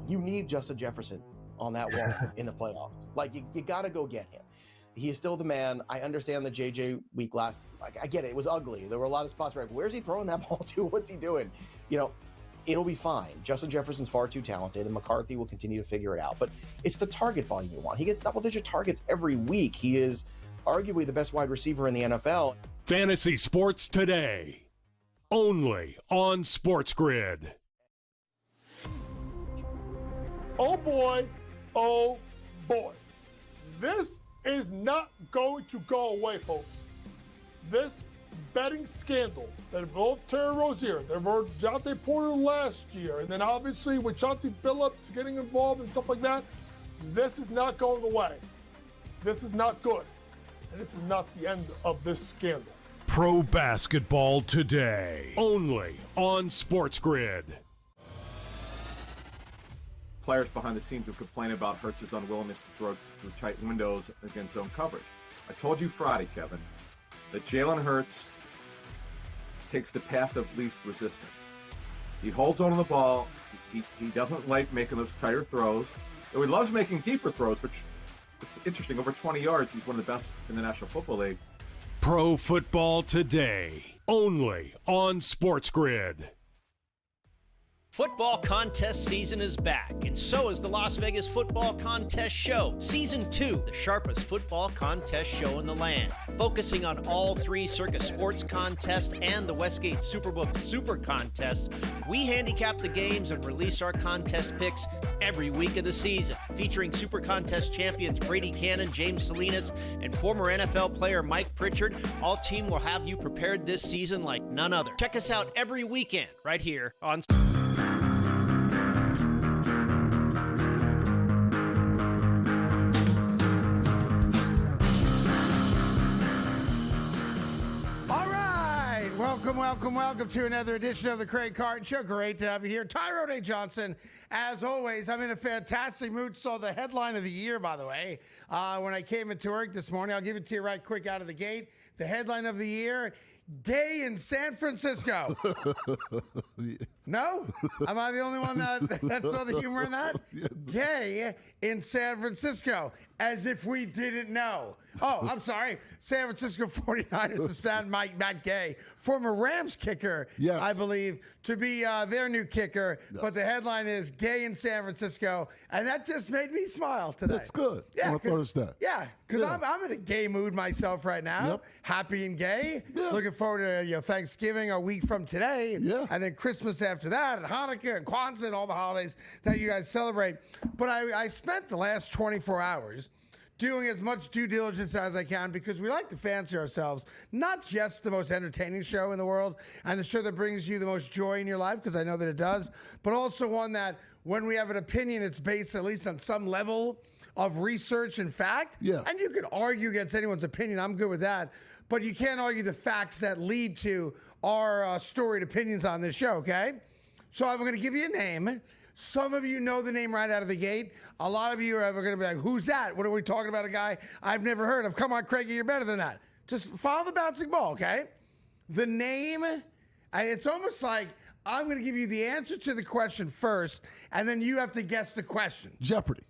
You need Justin Jefferson on that wall in the playoffs. Like, you got to go get him. He is still the man. I understand the JJ week last. I get it. It was ugly. There were a lot of spots where, where's he throwing that ball to? What's he doing? It'll be fine. Justin Jefferson's far too talented, and McCarthy will continue to figure it out. But it's the target volume you want. He gets double-digit targets every week. He is arguably the best wide receiver in the NFL. Fantasy Sports Today, only on SportsGrid. Oh boy, oh boy. This is not going to go away, folks. This betting scandal that involved Terry Rozier, that involved Jonte Porter last year, and then obviously with Chauncey Billups getting involved and stuff like that, this is not going away. This is not good. And this is not the end of this scandal. Pro Basketball Today, only on SportsGrid. Players behind the scenes who complain about Hurts' unwillingness to throw through tight windows against zone coverage. I told you Friday, Kevin, that Jalen Hurts takes the path of least resistance. He holds on to the ball. He doesn't like making those tighter throws. Though he loves making deeper throws, which it's interesting. Over 20 yards, he's one of the best in the National Football League. Pro Football Today, only on SportsGrid. Football contest season is back, and so is the Las Vegas Football Contest Show. Season 2, the sharpest football contest show in the land. Focusing on all three Circus Sports contests and the Westgate Superbook Super Contest, we handicap the games and release our contest picks every week of the season. Featuring Super Contest champions Brady Cannon, James Salinas, and former NFL player Mike Pritchard, all team will have you prepared this season like none other. Check us out every weekend right here on... Welcome to another edition of the Craig Carton Show. Great to have you here. Tyrone A. Johnson, as always, I'm in a fantastic mood. Saw the headline of the year, by the way, when I came into work this morning. I'll give it to you right quick out of the gate. The headline of the year, gay in San Francisco. No? Am I the only one that saw the humor in that? Gay in San Francisco, as if we didn't know. Oh, I'm sorry. San Francisco 49ers have signed Matt Gay, former Rams kicker, yes, I believe, to be their new kicker. Yes. But the headline is gay in San Francisco, and that just made me smile today. That's good. Yeah, Thursday. Yeah, because I'm in a gay mood myself right now. Yep. Happy and gay. Yeah. Looking forward to Thanksgiving a week from today. Yeah. And then Christmas after that, and Hanukkah and Kwanzaa and all the holidays that you guys celebrate. But I spent the last 24 hours doing as much due diligence as I can, because we like to fancy ourselves not just the most entertaining show in the world and the show that brings you the most joy in your life, because I know that it does, but also one that when we have an opinion, it's based at least on some level of research and fact. Yeah. And you could argue against anyone's opinion. I'm good with that. But you can't argue the facts that lead to our storied opinions on this show, okay? So I'm going to give you a name. Some of you know the name right out of the gate. A lot of you are going to be like, who's that? What are we talking about? A guy I've never heard of. Come on, Craigie, you're better than that. Just follow the bouncing ball, okay? The name, and it's almost like I'm going to give you the answer to the question first, and then you have to guess the question. Jeopardy.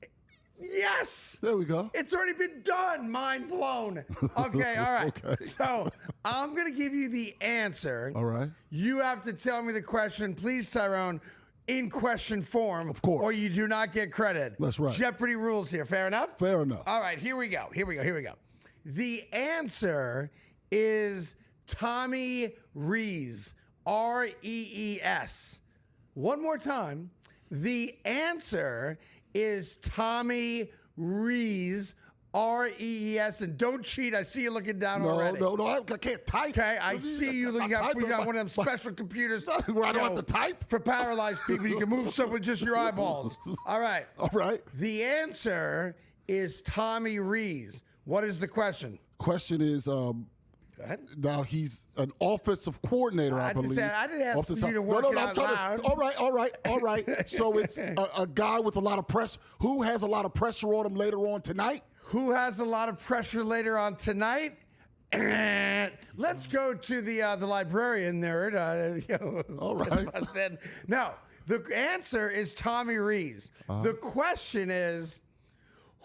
Yes. There we go. It's already been done. Mind blown. Okay, all right. Okay. So I'm going to give you the answer. All right. You have to tell me the question, please, Tyrone, in question form. Of course. Or you do not get credit. That's right. Jeopardy rules here. Fair enough? Fair enough. All right, here we go. The answer is Tommy Rees. R-E-E-S. One more time. The answer is Tommy Rees. R-E-E-S, and don't cheat. I see you looking down already. No, I can't type. Okay, I see you. We got one of them special computers. Where I don't have to type? For paralyzed people, you can move stuff with just your eyeballs. All right. All right. The answer is Tommy Rees. What is the question? Question is, Go ahead. Now he's an offensive coordinator, I believe. I didn't ask you to work it out loud. All right. So it's a guy with a lot of pressure. Who has a lot of pressure on him later on tonight? Who has a lot of pressure later on tonight? Let's go to the librarian nerd. All right. No, The answer is Tommy Rees. The question is,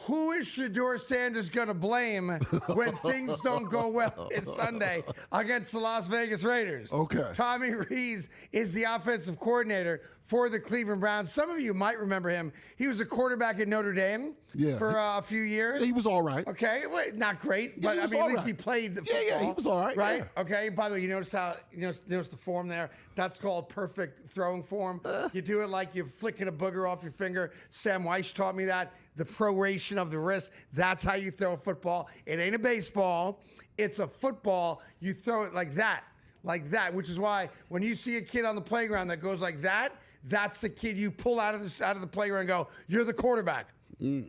who is Shedeur Sanders going to blame when things don't go well this Sunday against the Las Vegas Raiders? Okay. Tommy Rees is the offensive coordinator for the Cleveland Browns. Some of you might remember him. He was a quarterback at Notre Dame for a few years. He was all right. Okay, well, not great, but at least he played the football. Yeah, he was all right. Right? Yeah. Okay, by the way, you notice the form there? That's called perfect throwing form. You do it like you're flicking a booger off your finger. Sam Weiss taught me that. The proration of the wrist, that's how you throw a football. It ain't a baseball. It's a football. You throw it like that, which is why when you see a kid on the playground that goes like that, that's the kid you pull out of the playground and go, you're the quarterback.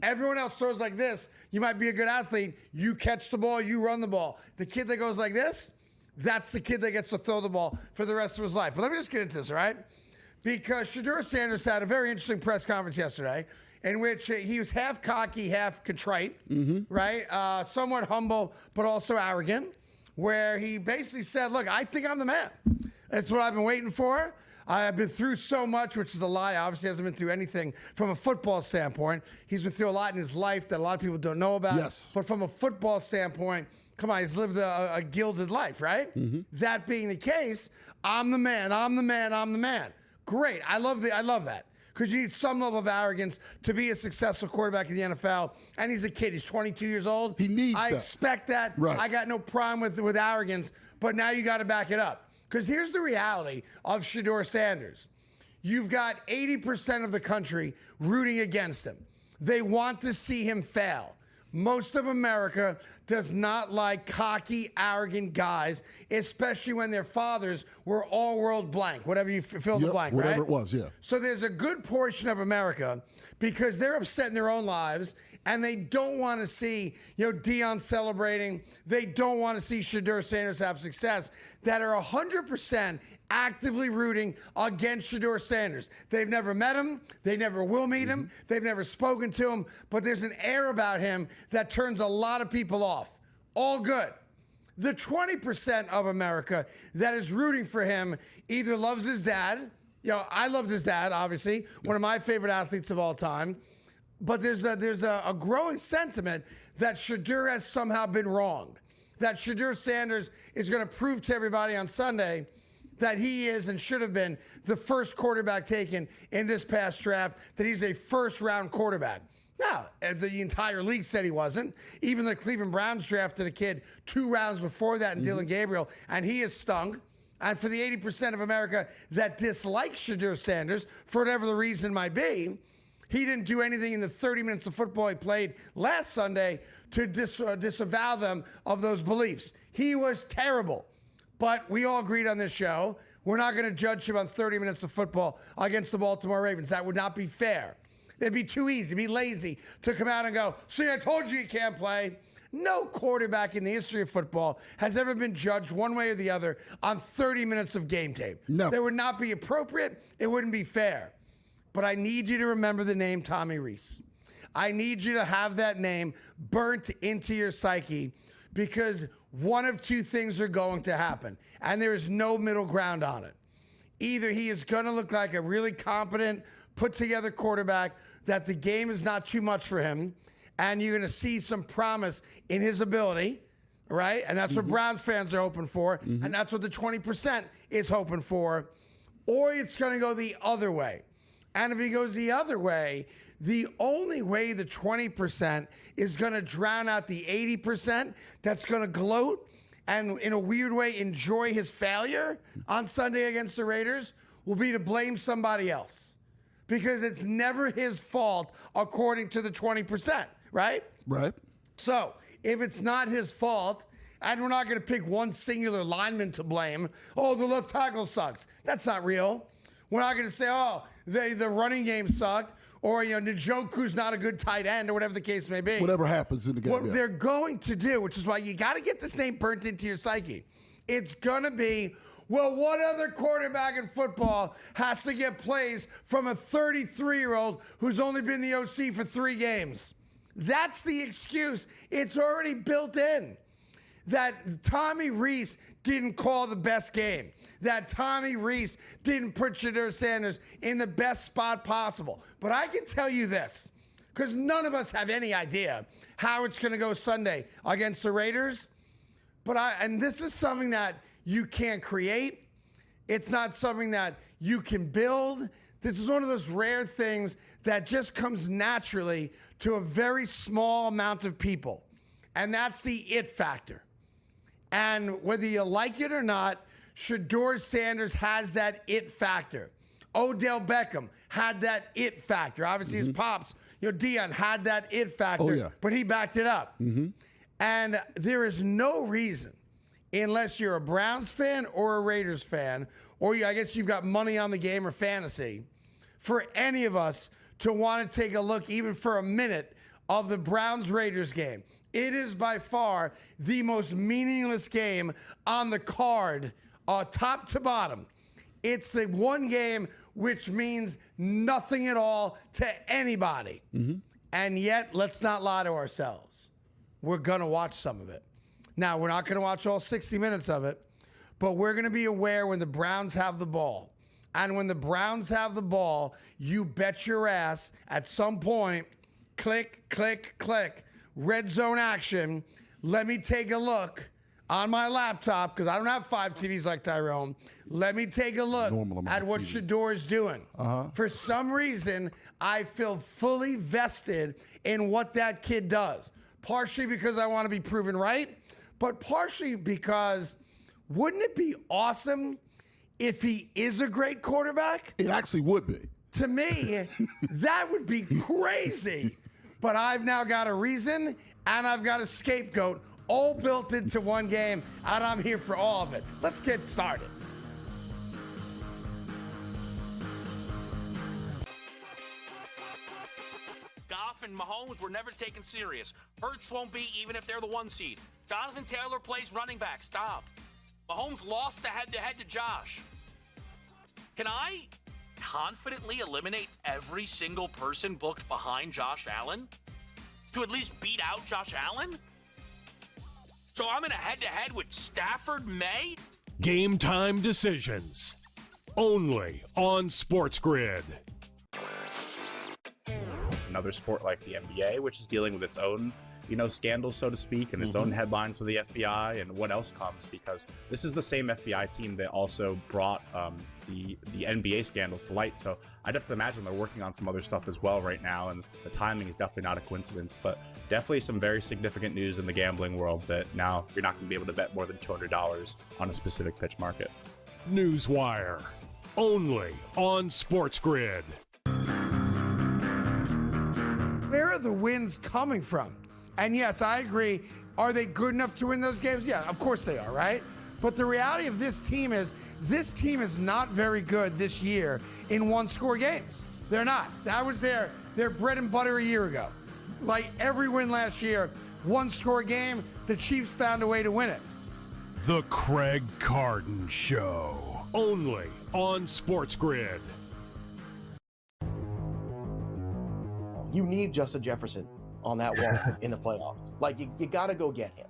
Everyone else throws like this. You might be a good athlete. You catch the ball, you run the ball. The kid that goes like this, that's the kid that gets to throw the ball for the rest of his life. But let me just get into this, all right? Because Shedeur Sanders had a very interesting press conference yesterday in which he was half cocky, half contrite, right? Somewhat humble, but also arrogant, where he basically said, look, I think I'm the man. That's what I've been waiting for. I've been through so much, which is a lie. Obviously, he hasn't been through anything from a football standpoint. He's been through a lot in his life that a lot of people don't know about. Yes. But from a football standpoint, come on, he's lived a gilded life, right? That being the case, I'm the man, I'm the man, I'm the man. Great. I love that. Because you need some level of arrogance to be a successful quarterback in the NFL. And he's a kid. He's 22 years old. He needs that. I expect that. Right. I got no problem with arrogance. But now you got to back it up. Because here's the reality of Shedeur Sanders. You've got 80% of the country rooting against him. They want to see him fail. Most of America does not like cocky, arrogant guys, especially when their fathers were all-world blank, whatever you fill the blank, whatever right? it was, yeah. So there's a good portion of America because they're upset in their own lives and they don't want to see, Deion celebrating. They don't want to see Shedeur Sanders have success that are 100% actively rooting against Shedeur Sanders. They've never met him. They never will meet him. They've never spoken to him. But there's an air about him that turns a lot of people off. All good. The 20% of America that is rooting for him either loves his dad. I loved his dad, obviously, one of my favorite athletes of all time. But there's a growing sentiment that Shedeur has somehow been wronged. That Shedeur Sanders is going to prove to everybody on Sunday that he is and should have been the first quarterback taken in this past draft, that he's a first-round quarterback. Now, the entire league said he wasn't. Even the Cleveland Browns drafted a kid 2 rounds before that in Dylan Gabriel, and he is stung. And for the 80% of America that dislikes Shedeur Sanders, for whatever the reason might be, he didn't do anything in the 30 minutes of football he played last Sunday to disavow them of those beliefs. He was terrible. But we all agreed on this show, we're not going to judge him on 30 minutes of football against the Baltimore Ravens. That would not be fair. It'd be too easy, be lazy to come out and go, see, I told you can't play. No quarterback in the history of football has ever been judged one way or the other on 30 minutes of game tape. No. That would not be appropriate. It wouldn't be fair. But I need you to remember the name Tommy Rees. I need you to have that name burnt into your psyche because one of two things are going to happen, and there is no middle ground on it. Either he is going to look like a really competent, put-together quarterback that the game is not too much for him, and you're going to see some promise in his ability, right? And that's what Browns fans are hoping for, and that's what the 20% is hoping for. Or it's going to go the other way. And if he goes the other way, the only way the 20% is going to drown out the 80% that's going to gloat and in a weird way enjoy his failure on Sunday against the Raiders will be to blame somebody else. Because it's never his fault according to the 20%, right? Right. So if it's not his fault, and we're not going to pick one singular lineman to blame, oh, the left tackle sucks. That's not real. We're not going to say, oh, the running game sucked, or Njoku's not a good tight end, or whatever the case may be. Whatever happens in the game. What they're going to do, which is why you got to get this name burnt into your psyche, it's going to be, well, what other quarterback in football has to get plays from a 33-year-old who's only been the OC for 3 games? That's the excuse. It's already built in. that Tommy Rees didn't call the best game, that Tommy Rees didn't put Shedeur Sanders in the best spot possible. But I can tell you this, because none of us have any idea how it's going to go Sunday against the Raiders. And this is something that you can't create. It's not something that you can build. This is one of those rare things that just comes naturally to a very small amount of people. And that's the it factor. And whether you like it or not, Shedeur Sanders has that it factor. Odell Beckham had that it factor. Obviously, his pops, Dion, had that it factor, but he backed it up. And there is no reason, unless you're a Browns fan or a Raiders fan, or I guess you've got money on the game or fantasy, for any of us to want to take a look, even for a minute, of the Browns-Raiders game. It is by far the most meaningless game on the card, top to bottom. It's the one game which means nothing at all to anybody. And yet, let's not lie to ourselves. We're going to watch some of it. Now, we're not going to watch all 60 minutes of it, but we're going to be aware when the Browns have the ball. And when the Browns have the ball, you bet your ass at some point, click, click, click, red zone action. Let me take a look on my laptop, because I don't have 5 TVs like Tyrone. Let me take a look at what Shedeur is doing. For some reason, I feel fully vested in what that kid does. Partially because I want to be proven right, but partially because wouldn't it be awesome if he is a great quarterback? It actually would be. To me, that would be crazy. But I've now got a reason, and I've got a scapegoat, all built into one game, and I'm here for all of it. Let's get started. Goff and Mahomes were never taken serious. Hurts won't be, even if they're the 1 seed. Jonathan Taylor plays running back. Stop. Mahomes lost the head-to-head to Josh. Can I confidently eliminate every single person booked behind Josh Allen to at least beat out Josh Allen? So I'm in a head-to-head with Stafford May? Game time decisions. Only on SportsGrid. Another sport like the NBA, which is dealing with its own, scandals, so to speak, and its own headlines with the FBI and what else comes, because this is the same FBI team that also brought the NBA scandals to light. So I'd have to imagine they're working on some other stuff as well right now, and the timing is definitely not a coincidence, but definitely some very significant news in the gambling world that now you're not going to be able to bet more than $200 on a specific pitch market. Newswire. Only on SportsGrid. Where are the wins coming from? And yes, I agree. Are they good enough to win those games? Yeah, of course they are, right? But the reality of this team is not very good this year in one-score games. They're not. That was their bread and butter a year ago. Like every win last year, one-score game, the Chiefs found a way to win it. The Craig Carton Show. Only on SportsGrid. You need Justin Jefferson on that wall in the playoffs. Like, you got to go get him.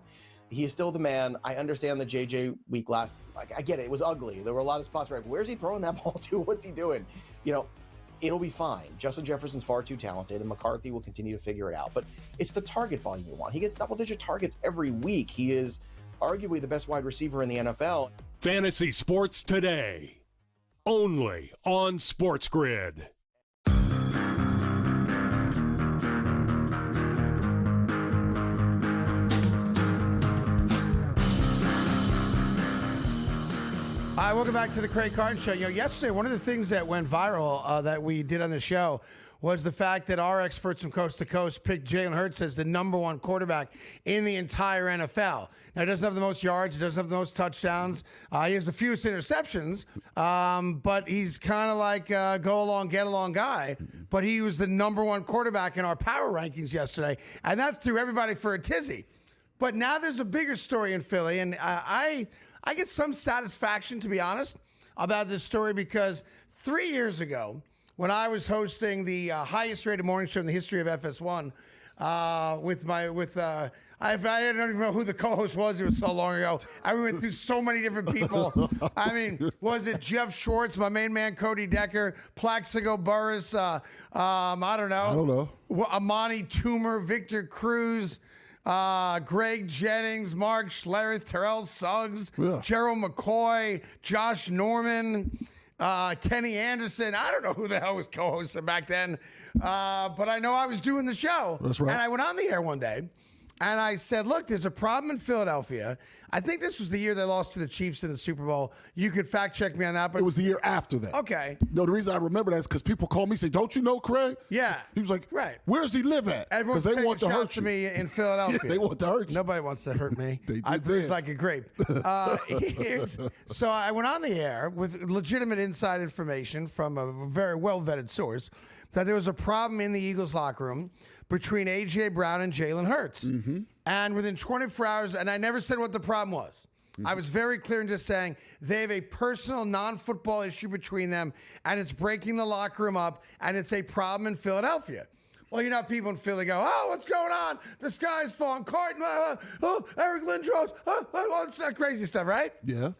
He is still the man. I understand the JJ week last. Like, I get it. It was ugly. There were a lot of spots where, where's he throwing that ball to? What's he doing? It'll be fine. Justin Jefferson's far too talented, and McCarthy will continue to figure it out. But it's the target volume you want. He gets double-digit targets every week. He is arguably the best wide receiver in the NFL. Fantasy Sports Today. Only on SportsGrid. Hi, welcome back to the Craig Carton Show. Yesterday, one of the things that went viral that we did on the show was the fact that our experts from coast to coast picked Jalen Hurts as the #1 quarterback in the entire NFL. Now, he doesn't have the most yards. He doesn't have the most touchdowns. He has the fewest interceptions, but he's kind of like a go-along, get-along guy. But he was the #1 quarterback in our power rankings yesterday, and that threw everybody for a tizzy. But now there's a bigger story in Philly, and I get some satisfaction, to be honest, about this story because 3 years ago, when I was hosting the highest-rated morning show in the history of FS1, I don't even know who the co-host was. It was so long ago. I went through so many different people. I mean, was it Jeff Schwartz, my main man, Cody Decker, Plaxico Burris, I don't know. Amani Toomer, Victor Cruz, Greg Jennings, Mark Schlereth, Terrell Suggs, Gerald McCoy, Josh Norman, Kenny Anderson. I don't know who the hell was co-hosting back then, but I know I was doing the show. That's right. And I went on the air one day, and I said, look, there's a problem in Philadelphia. I think this was the year they lost to the Chiefs in the Super Bowl. You could fact check me on that. But it was the year after that. Okay. No, the reason I remember that is because people call me and say, don't you know Craig? Yeah. He was like, right. Where's he live at? Everyone's they want to hurt to me in Philadelphia. Yeah, they want to hurt you. Nobody wants to hurt me. I did. breathe like a grape. So I went on the air with legitimate inside information from a very well-vetted source that there was a problem in the Eagles locker room between A.J. Brown and Jalen Hurts. Mm-hmm. And within 24 hours, and I never said what the problem was. I was very clear in just saying they have a personal non-football issue between them, and it's breaking the locker room up, and it's a problem in Philadelphia. Well, you know, people in Philly go, oh, what's going on? The sky's falling. Carton, Eric Lindros, all this crazy stuff, right? Yeah.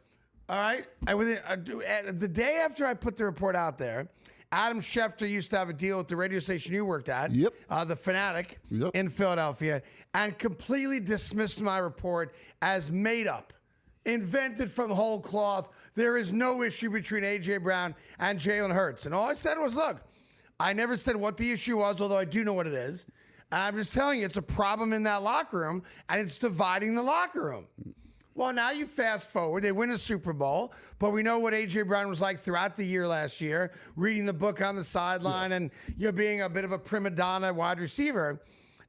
All right. And the day after I put the report out there, Adam Schefter used to have a deal with the radio station you worked at, The Fanatic in Philadelphia, and completely dismissed my report as made up, invented from whole cloth. There is no issue between A.J. Brown and Jalen Hurts. And all I said was, look, I never said what the issue was, although I do know what it is. I'm just telling you, it's a problem in that locker room, and it's dividing the locker room. Well, now you fast forward. They win a Super Bowl, but we know what A.J. Brown was like throughout the year last year, reading the book on the sideline and being a bit of a prima donna wide receiver.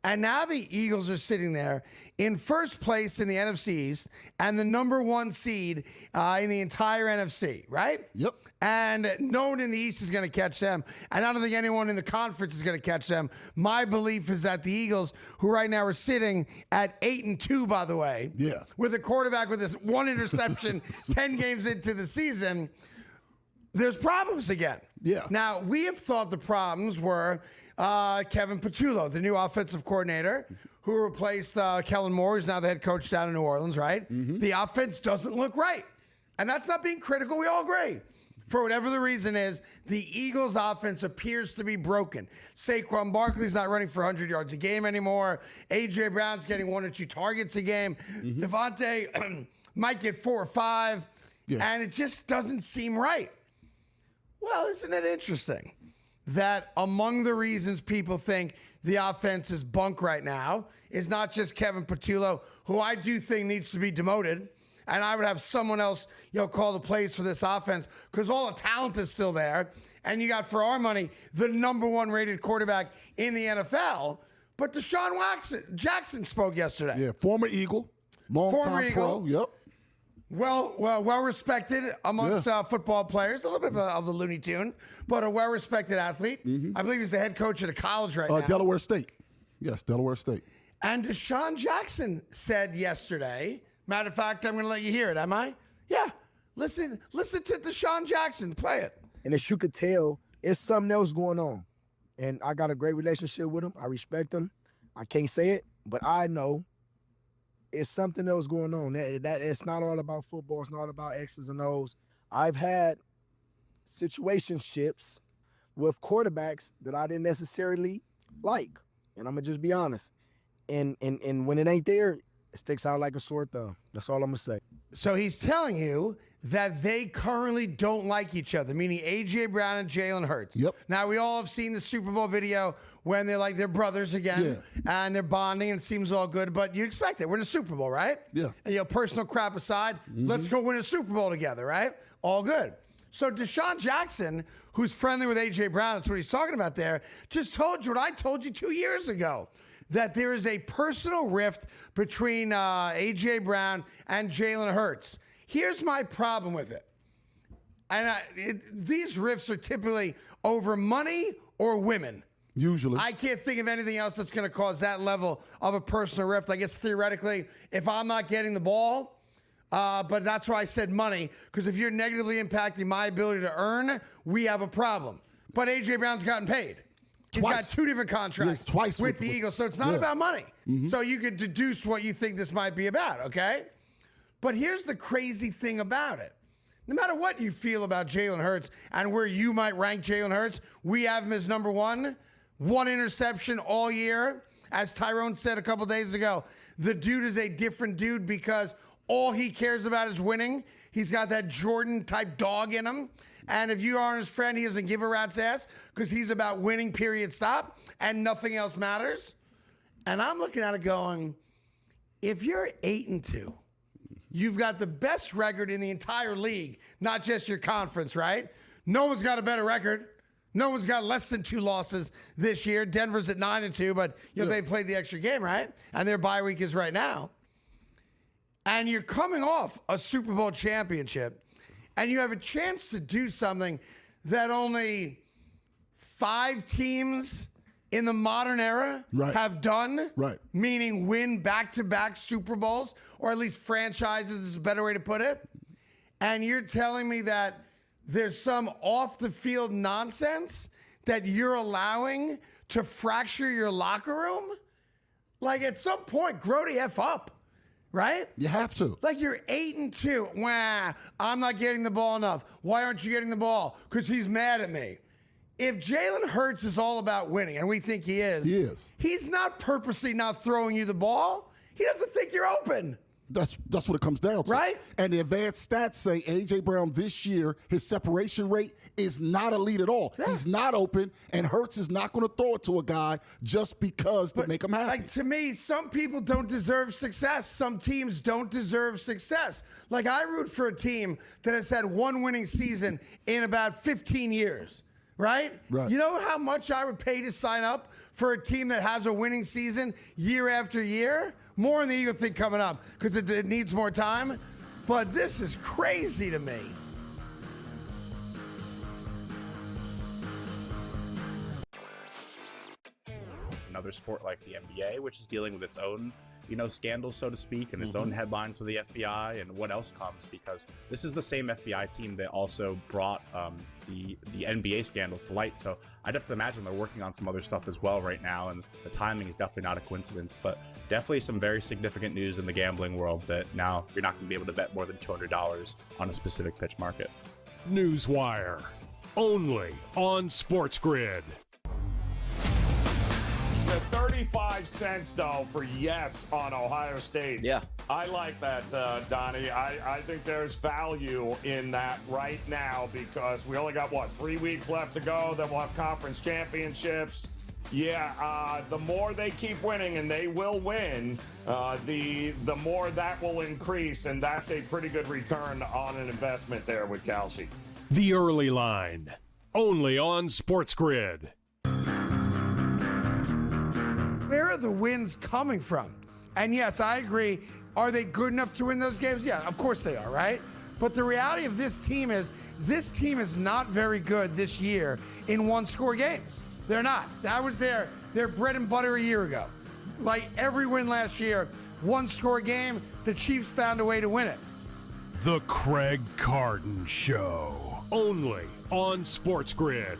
And now the Eagles are sitting there in first place in the NFC East and the number one seed in the entire NFC, right? Yep. And no one in the East is going to catch them. And I don't think anyone in the conference is going to catch them. My belief is that the Eagles, who right now are sitting at 8-2, by the way, with a quarterback with this one interception 10 games into the season, there's problems again. Yeah. Now, we have thought the problems were Kevin Patullo, the new offensive coordinator, who replaced Kellen Moore, who's now the head coach down in New Orleans, right? Mm-hmm. The offense doesn't look right. And that's not being critical. We all agree. For whatever the reason is, the Eagles' offense appears to be broken. Saquon Barkley's not running for 100 yards a game anymore. A.J. Brown's getting 1 or 2 targets a game. Mm-hmm. Devontae might get 4 or 5. Yeah. And it just doesn't seem right. Well, isn't it interesting that among the reasons people think the offense is bunk right now is not just Kevin Patullo, who I do think needs to be demoted, and I would have someone else, call the plays for this offense because all the talent is still there, and you got, for our money, the number 1 rated quarterback in the NFL. But Deshaun Jackson spoke yesterday. Yeah, former Eagle, long-time pro. Yep. Well respected amongst football players, a little bit of a Looney Tune, but a well-respected athlete. Mm-hmm. I believe he's the head coach at a college right now. Delaware State. Yes, Delaware State. And Deshaun Jackson said yesterday, matter of fact, I'm going to let you hear it, am I? Yeah. Listen to Deshaun Jackson. Play it. And as you could tell, it's something else going on. And I got a great relationship with him. I respect him. I can't say it, but I know it's something else going on. That it's not all about football. It's not about X's and O's. I've had situationships with quarterbacks that I didn't necessarily like, and I'm gonna just be honest. And when it ain't there, it sticks out like a sore thumb. That's all I'm gonna say. So he's telling you that they currently don't like each other, meaning A.J. Brown and Jalen Hurts. Yep. Now, we all have seen the Super Bowl video when they're like they're brothers again, and they're bonding, and it seems all good, but you expect it. We're in a Super Bowl, right? Yeah. And, personal crap aside, let's go win a Super Bowl together, right? All good. So Deshaun Jackson, who's friendly with A.J. Brown, that's what he's talking about there, just told you what I told you 2 years ago, that there is a personal rift between A.J. Brown and Jalen Hurts. Here's my problem with it. And these rifts are typically over money or women. Usually. I can't think of anything else that's going to cause that level of a personal rift. I guess theoretically, if I'm not getting the ball, but that's why I said money, because if you're negatively impacting my ability to earn, we have a problem. But A.J. Brown's gotten paid. He's got 2 different contracts twice with the Eagles, so it's not about money. Mm-hmm. So you could deduce what you think this might be about, okay? But here's the crazy thing about it. No matter what you feel about Jalen Hurts and where you might rank Jalen Hurts, we have him as number 1. 1 interception all year. As Tyrone said a couple days ago, the dude is a different dude because all he cares about is winning. He's got that Jordan-type dog in him. And if you aren't his friend, he doesn't give a rat's ass because he's about winning, period, stop, and nothing else matters. And I'm looking at it going, if you're 8-2, you've got the best record in the entire league, not just your conference, right? No one's got a better record. No one's got less than 2 losses this year. Denver's at 9-2, but they played the extra game, right? And their bye week is right now. And you're coming off a Super Bowl championship, and you have a chance to do something that only 5 teams in the modern era have done, meaning win back-to-back Super Bowls, or at least franchises is a better way to put it. And you're telling me that there's some off-the-field nonsense that you're allowing to fracture your locker room? Like, at some point, grow the F up. Right? You have to. Like, you're 8-2. Wah, I'm not getting the ball enough. Why aren't you getting the ball? Because he's mad at me. If Jalen Hurts is all about winning, and we think he is, he's not purposely not throwing you the ball. He doesn't think you're open. That's what it comes down to. Right? And the advanced stats say A.J. Brown this year, his separation rate is not elite at all. Yeah. He's not open, and Hurts is not going to throw it to a guy just because to make him happy. Like, to me, some people don't deserve success. Some teams don't deserve success. Like, I root for a team that has had 1 winning season in about 15 years. Right? You know how much I would pay to sign up for a team that has a winning season year after year? More in the Eagle thing coming up because it needs more time. But this is crazy to me. Another sport like the NBA, which is dealing with its own, scandals, so to speak, and its own headlines with the FBI and what else comes, because this is the same FBI team that also brought the NBA scandals to light. So I'd have to imagine they're working on some other stuff as well right now, and the timing is definitely not a coincidence, but definitely some very significant news in the gambling world that now you're not going to be able to bet more than $200 on a specific pitch market. Newswire, only on SportsGrid. The 35 cents, though, for yes on Ohio State. Yeah. I like that, Donnie. I think there's value in that right now because we only got, 3 weeks left to go. Then we'll have conference championships. Yeah, the more they keep winning, and they will win, the more that will increase, and that's a pretty good return on an investment there with Kalshi. The Early Line, only on SportsGrid. Where are the wins coming from? And yes, I agree. Are they good enough to win those games? Yeah, of course they are, right? But the reality of this team is not very good this year in 1-score games. They're not. That was their bread and butter a year ago. Like every win last year, 1-score game, the Chiefs found a way to win it. The Craig Carton Show, only on SportsGrid.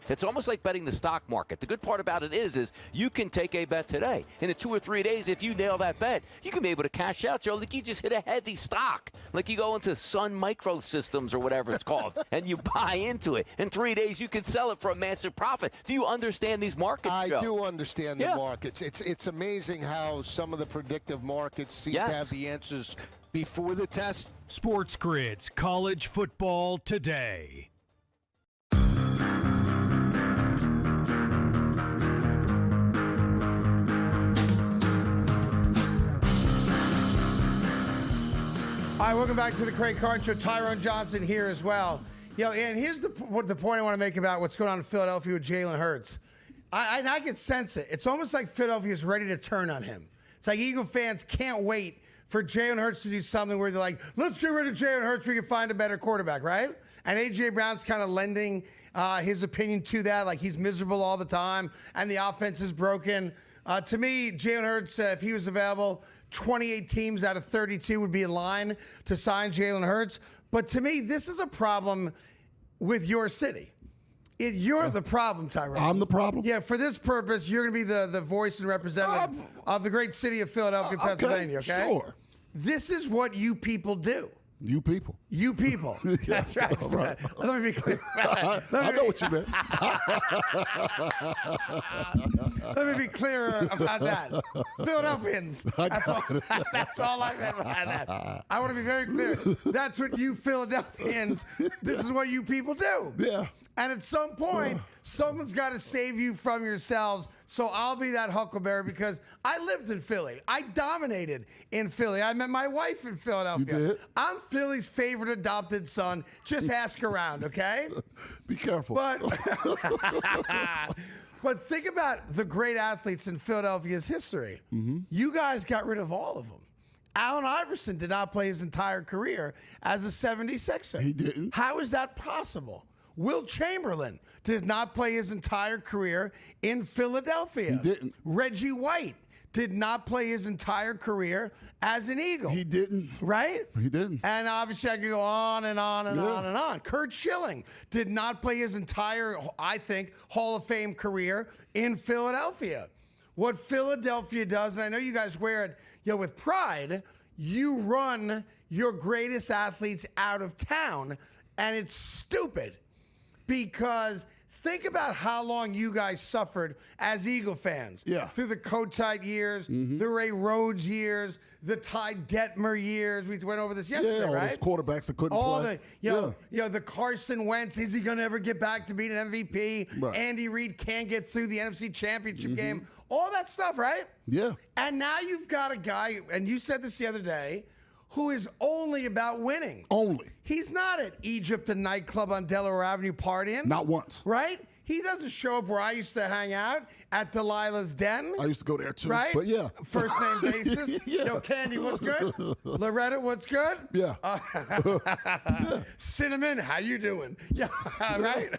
It's almost like betting the stock market. The good part about it is you can take a bet today. In the 2 or 3 days, if you nail that bet, you can be able to cash out, Joe. Like you just hit a heavy stock. Like you go into Sun Microsystems or whatever it's called, and you buy into it. In 3 days, you can sell it for a massive profit. Do you understand these markets, Joe? I do understand the markets. It's amazing how some of the predictive markets seem to have the answers before the test. SportsGrid's College Football Today. All right, welcome back to the Craig Carton Show. Tyrone Johnson here as well. And here's the point I want to make about what's going on in Philadelphia with Jalen Hurts. I can sense it. It's almost like Philadelphia is ready to turn on him. It's like Eagle fans can't wait for Jalen Hurts to do something where they're like, let's get rid of Jalen Hurts. We can find a better quarterback, right? And A.J. Brown's kind of lending his opinion to that, like he's miserable all the time and the offense is broken. To me, Jalen Hurts, if he was available, 28 teams out of 32 would be in line to sign Jalen Hurts. But to me, this is a problem with your city You're the problem, Tyrone. I'm the problem? Yeah, for this purpose, you're going to be the voice and representative of the great city of Philadelphia, Pennsylvania, okay? Sure. This is what you people do. You people. You people. That's right. Right. Let me be clear. I know what you meant. Let me be clearer about that. Philadelphians. That's all I meant by that. I want to be very clear. That's what you Philadelphians, this is what you people do. Yeah. And at some point, someone's got to save you from yourselves. So I'll be that huckleberry because I lived in Philly. I dominated in Philly. I met my wife in Philadelphia. You did? I'm Philly's favorite adopted son. Just ask around, okay? Be careful. But think about the great athletes in Philadelphia's history. Mm-hmm. You guys got rid of all of them. Allen Iverson did not play his entire career as a 76er. He didn't. How is that possible? Will Chamberlain did not play his entire career in Philadelphia. He didn't. Reggie White did not play his entire career as an Eagle. He didn't. Right? He didn't. And obviously I could go on and on and Yeah. on and on. Kurt Schilling did not play his entire, I think, Hall of Fame career in Philadelphia. What Philadelphia does, and I know you guys wear it with pride, you run your greatest athletes out of town, and it's stupid. Because think about how long you guys suffered as Eagle fans. Yeah. Through the Kotite years, the Ray Rhodes years, the Ty Detmer years. We went over this yesterday, all right? those quarterbacks that couldn't all play. The Carson Wentz, is he going to ever get back to being an MVP? Right. Andy Reid can't get through the NFC Championship game. All that stuff, right? Yeah. And now you've got a guy, and you said this the other day, who is only about winning. Only. He's not at Egypt, the nightclub on Delaware Avenue partying. Not once. Right? He doesn't show up where I used to hang out at Delilah's Den. I used to go there too. Right? But yeah. First name basis. Yeah. Yo, Candy, what's good? Loretta, what's good? Yeah. Cinnamon, how you doing? Yeah, right?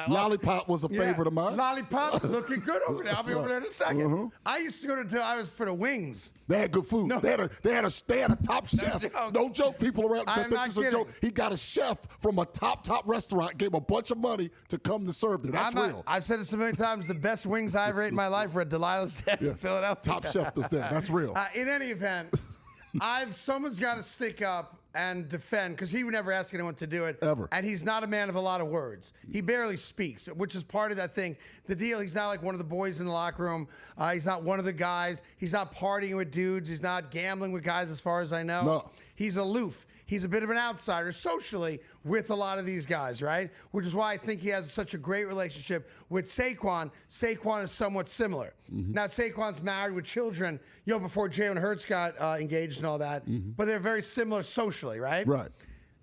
Lollipop was a favorite of mine. Lollipop, looking good over there. I'll be over there in a second. I used to go to I was for the wings. They had good food. No. They had a top chef. joke. No joke, people around. I'm think not this is a kidding. joke. He got a chef from a top restaurant, gave him a bunch of money to come to serve it. That's real. I've said it so many times. The best wings I ever ate in my life were at Delilah's Den in Philadelphia. Top chef was there. That's real. In any event, someone's got to stick up and defend, because he would never ask anyone to do it. Ever. And he's not a man of a lot of words. He barely speaks, which is part of that thing. The deal, he's not like one of the boys in the locker room. He's not one of the guys. He's not partying with dudes. He's not gambling with guys, as far as I know. No. He's aloof. He's a bit of an outsider socially with a lot of these guys, right? Which is why I think he has such a great relationship with Saquon. Saquon is somewhat similar. Now, Saquon's married with children, before Jalen Hurts got engaged and all that, but they're very similar socially, right? Right.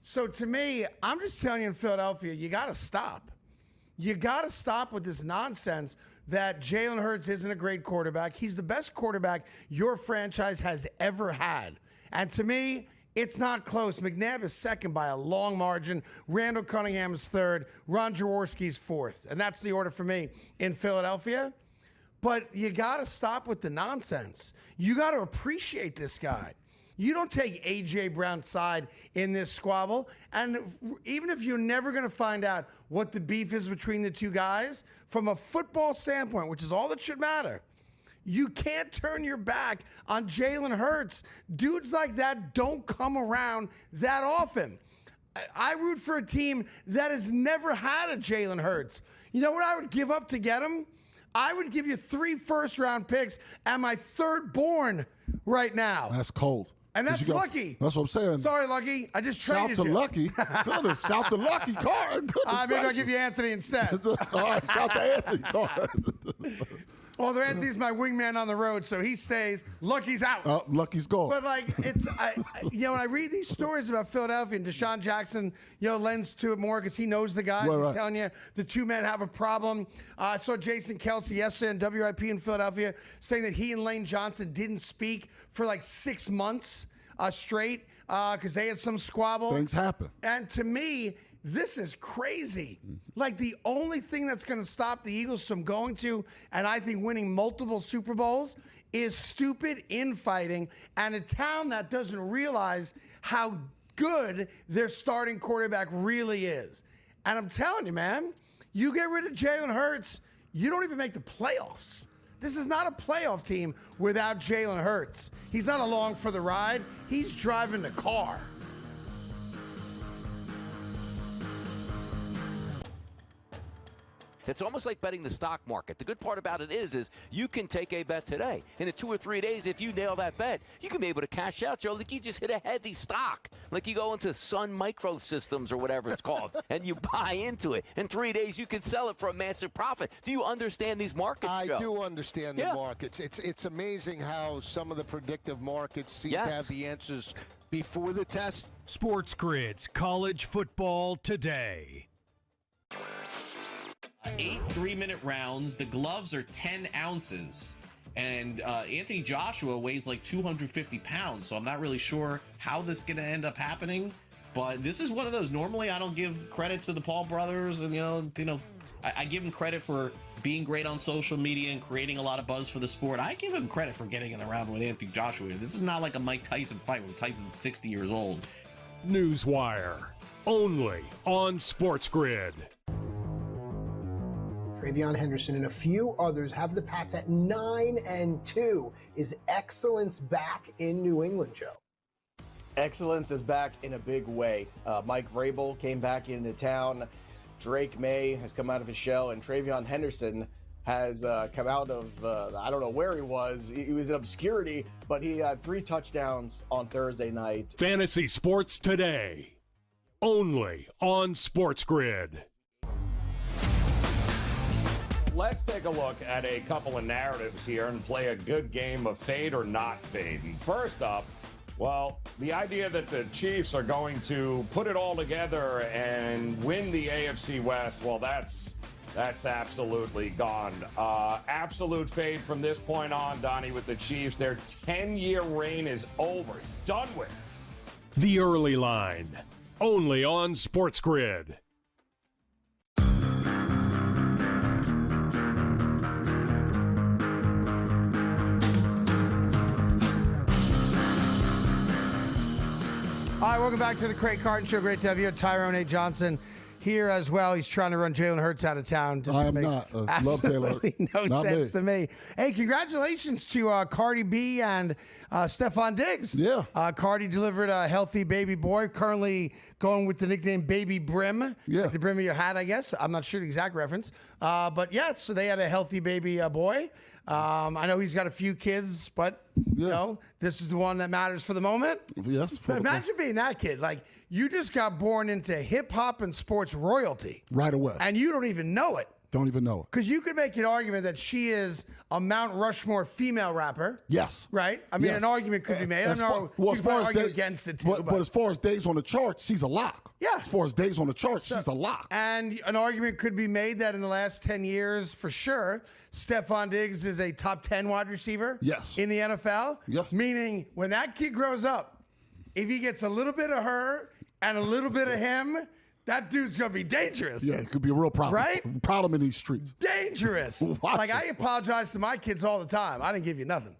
So to me, I'm just telling you in Philadelphia, you got to stop. You got to stop with this nonsense that Jalen Hurts isn't a great quarterback. He's the best quarterback your franchise has ever had. And to me, it's not close. McNabb is second by a long margin. Randall Cunningham is third. Ron Jaworski's fourth. And that's the order for me in Philadelphia. But you got to stop with the nonsense. You got to appreciate this guy. You don't take A.J. Brown's side in this squabble. And even if you're never going to find out what the beef is between the two guys, from a football standpoint, which is all that should matter, you can't turn your back on Jalen Hurts. Dudes like that don't come around that often. I root for a team that has never had a Jalen Hurts. You know what I would give up to get him? I would give you 3 first-round picks and my third born right now. That's cold. And that's Lucky. That's what I'm saying. Sorry, Lucky. I just traded South to you. Lucky. Goodness, South to Lucky. Carton. Maybe I'll give you Anthony instead. All right, shout to Anthony. Carton. Although Anthony's my wingman on the road, so he stays. Lucky's out. Lucky's gone. But it's when I read these stories about Philadelphia and Deshaun Jackson, lends to it more because he knows the guys. Right, He's telling you the two men have a problem. I saw Jason Kelsey yesterday on WIP in Philadelphia saying that he and Lane Johnson didn't speak for like 6 months straight because they had some squabble. Things happen. And to me, this is crazy. Like, the only thing that's going to stop the Eagles from going to, and I think winning multiple Super Bowls, is stupid infighting and a town that doesn't realize how good their starting quarterback really is. And I'm telling you, man, You get rid of Jalen Hurts, you don't even make the playoffs. This is not a playoff team without Jalen Hurts. He's not along for the ride. He's driving the car. It's almost like betting the stock market. The good part about it is you can take a bet today. In 2 or 3 days, if you nail that bet, you can be able to cash out, Joe. Like you just hit a heavy stock. Like you go into Sun Microsystems or whatever it's called, and you buy into it. In 3 days, you can sell it for a massive profit. Do you understand these markets, Joe? I do understand the markets. It's amazing how some of the predictive markets seem to have the answers before the test. SportsGrid's College Football Today. 8 3-minute rounds. The gloves are 10 ounces. And Anthony Joshua weighs like 250 pounds. So I'm not really sure how this is going to end up happening. But this is one of those. Normally, I don't give credit to the Paul brothers. And, I give them credit for being great on social media and creating a lot of buzz for the sport. I give him credit for getting in the round with Anthony Joshua. This is not like a Mike Tyson fight where Tyson's 60 years old. Newswire. Only on SportsGrid. Travion Henderson and a few others have the Pats at 9-2. Is excellence back in New England, Joe? Excellence is back in a big way. Mike Vrabel came back into town. Drake May has come out of his shell, and Travion Henderson has come out of, I don't know where he was. He was in obscurity, but he had 3 touchdowns on Thursday night. Fantasy Sports Today. Only on SportsGrid. Let's take a look at a couple of narratives here and play a good game of fade or not fade. And first up, well, the idea that the Chiefs are going to put it all together and win the AFC West, well, that's absolutely gone. Absolute fade from this point on, Donnie, with the Chiefs. Their 10-year reign is over. It's done with. The Early Line. Only on SportsGrid. All right, welcome back to the Craig Carton Show. Great to have you. Tyrone A. Johnson here as well. He's trying to run Jalen Hurts out of town. I am not. Love Taylor. No sense to me. Hey, congratulations to Cardi B and Stephon Diggs. Yeah. Cardi delivered a healthy baby boy, currently going with the nickname Baby Brim. Yeah. Like the brim of your hat, I guess. I'm not sure the exact reference. But yeah, so they had a healthy baby boy. I know he's got a few kids, but you know, this is the one that matters for the moment. Yes. Imagine being that kid. Like, you just got born into hip hop and sports royalty. Right away. And you don't even know it. Don't even know it. Because you could make an argument that she is a Mount Rushmore female rapper. Yes. Right? I mean, an argument could be made. I don't know. Well, you as far as argue days, against it, too. but as far as days on the charts, she's a lock. Yeah. As far as days on the charts, she's a lock. And an argument could be made that in the last 10 years, for sure, Stephon Diggs is a top 10 wide receiver. Yes. In the NFL. Yes. Meaning, when that kid grows up, if he gets a little bit of her and a little bit of him, that dude's going to be dangerous. Yeah, it could be a real problem. Right? Problem in these streets. Dangerous. Like, I apologize to my kids all the time. I didn't give you nothing.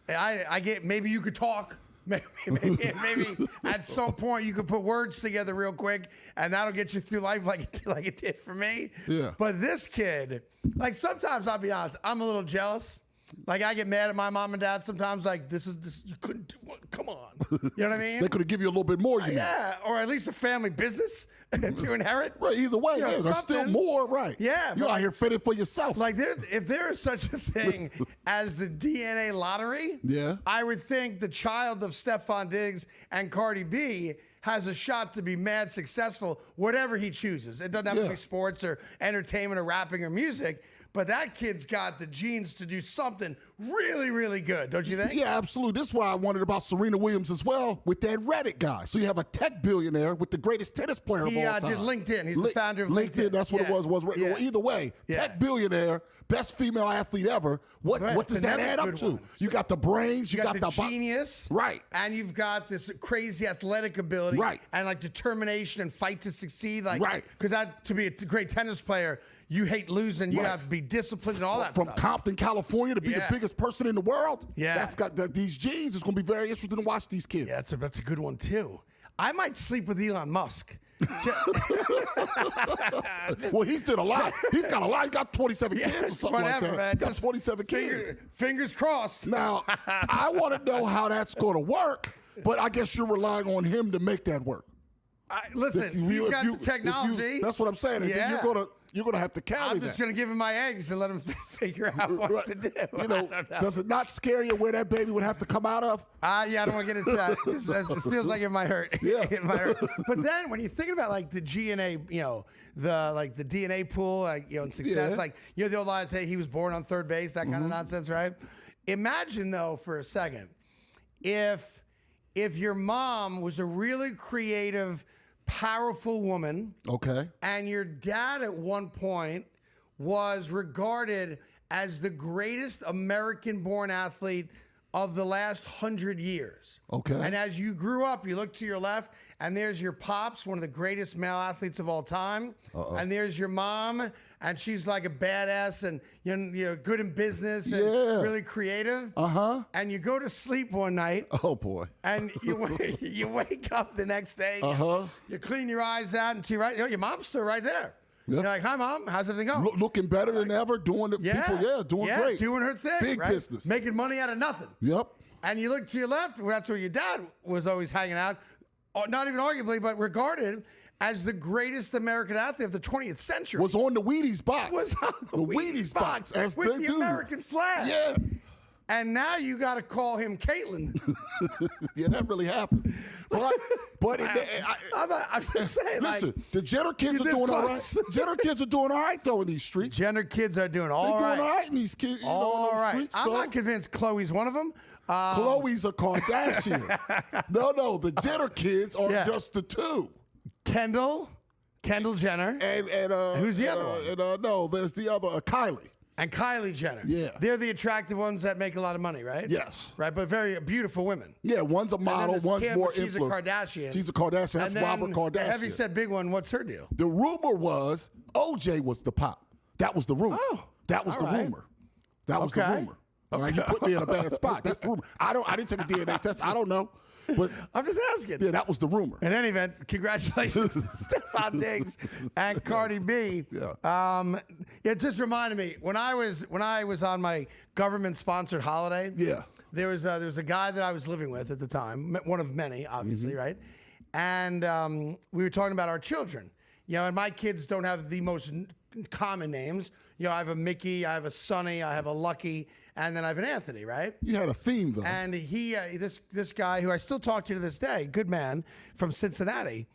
I get, maybe you could talk. Maybe at some point you could put words together real quick, and that'll get you through life like it did for me. Yeah. But this kid, like, sometimes I'll be honest, I'm a little jealous. Like, I get mad at my mom and dad sometimes. Like, this you couldn't do what? Come on. You know what I mean? They could have given you a little bit more. Yeah, or at least a family business to inherit. Right. Either way, there's still more. Right. Yeah. You're out here fitting for yourself. Like, if there is such a thing as the DNA lottery, I would think the child of Stephon Diggs and Cardi B has a shot to be mad successful, whatever he chooses. It doesn't have to be sports or entertainment or rapping or music. But that kid's got the genes to do something really, really good, don't you think? Yeah, absolutely. This is why I wondered about Serena Williams as well with that Reddit guy. So you have a tech billionaire with the greatest tennis player of all time. He did LinkedIn. He's the founder of LinkedIn. That's what it was. Well, either way, tech billionaire, best female athlete ever. What does that add up to? You got the brains. You got the genius. Right. And you've got this crazy athletic ability. Right. And, like, determination and fight to succeed. Like, right. Because to be a great tennis player, you hate losing. You have to be disciplined and all that From stuff. Compton, California, to be the biggest person in the world. Yeah. That's got these genes. It's going to be very interesting to watch these kids. Yeah, that's a good one, too. I might sleep with Elon Musk. Well, he's did a lot. He's got a lot. He got 27 kids or something whatever, like that. man. Got Just 27 kids. Fingers crossed. Now, I want to know how that's going to work, but I guess you're relying on him to make that work. Listen, he's got the technology. That's what I'm saying. And then you're gonna have to carry that. I'm just gonna give him my eggs and let him figure out what to do. You know, does it not scare you where that baby would have to come out of? Yeah, I don't want to get into that. It feels like it might hurt. Yeah, it might hurt. But then when you're thinking about like the DNA, the DNA pool, and success, the old lines say he was born on third base, that kind of nonsense, right? Imagine though for a second, if your mom was a really creative, powerful woman. Okay. And your dad at one point was regarded as the greatest American-born athlete of the last 100 years. Okay. And as you grew up, you look to your left, and there's your pops, one of the greatest male athletes of all time. And there's your mom, and she's like a badass and you're good in business and really creative. And you go to sleep one night. Oh boy. And you wake up the next day. You clean your eyes out, and your mom's still right there. You're like, "Hi, Mom. How's everything going?" Looking better than ever. Doing the people, doing great. Doing her thing. Big business. Making money out of nothing. Yep. And you look to your left. That's where your dad was always hanging out. Not even arguably, but regarded as the greatest American athlete of the 20th century. Was on the Wheaties box. Was on the Wheaties box as with they the do. American flag. Yeah. And now you got to call him Caitlin. Yeah, that really happened. But I'm just saying. Listen, the Jenner kids are doing all right. Jenner kids are doing all right though in these streets. Jenner kids are doing all right. They're doing all right in these kids. All right. Streets, I'm not convinced Chloe's one of them. Chloe's a Kardashian. No, the Jenner kids are just the two. Kendall Jenner. And who's the other one? No, there's the other Kylie. And Kylie Jenner. Yeah. They're the attractive ones that make a lot of money, right? Yes. Right, but very beautiful women. Yeah, one's a model, one's Kim, more she's influential. a Kardashian. She's a Kardashian. That's Robert Kardashian. The heavy-set big one, what's her deal? The rumor was OJ was the pop. That was the rumor. Oh, that was the rumor. That was the rumor. All right, you put me in a bad spot. That's the rumor. I didn't take a DNA test. I don't know. But I'm just asking. Yeah, that was the rumor. In any event, congratulations to Stephon Diggs and Cardi B. Yeah. It just reminded me when I was on my government-sponsored holiday. Yeah. There was a guy that I was living with at the time, one of many, obviously, right? And we were talking about our children. And my kids don't have the most common names. I have a Mickey, I have a Sonny, I have a Lucky, and then I have an Anthony, right? You had a theme, though. And he, this guy who I still talk to this day, good man from Cincinnati,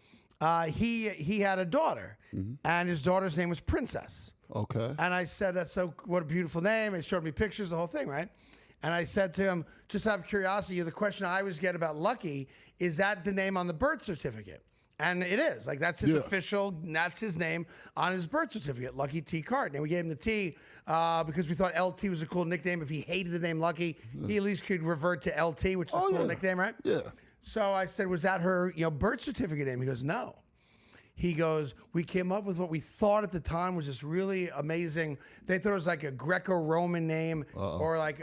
he had a daughter, and his daughter's name was Princess. Okay. And I said, "That's so, what a beautiful name." He showed me pictures, the whole thing, right? And I said to him, just out of curiosity, the question I always get about Lucky, is that the name on the birth certificate? And it is. Like, that's his official, that's his name on his birth certificate, Lucky T. Carton. And we gave him the T because we thought LT was a cool nickname. If he hated the name Lucky, he at least could revert to LT, which is a cool nickname, right? Yeah. So I said, was that her birth certificate name? He goes, no. He goes, we came up with what we thought at the time was this really amazing. They thought it was like a Greco-Roman name or like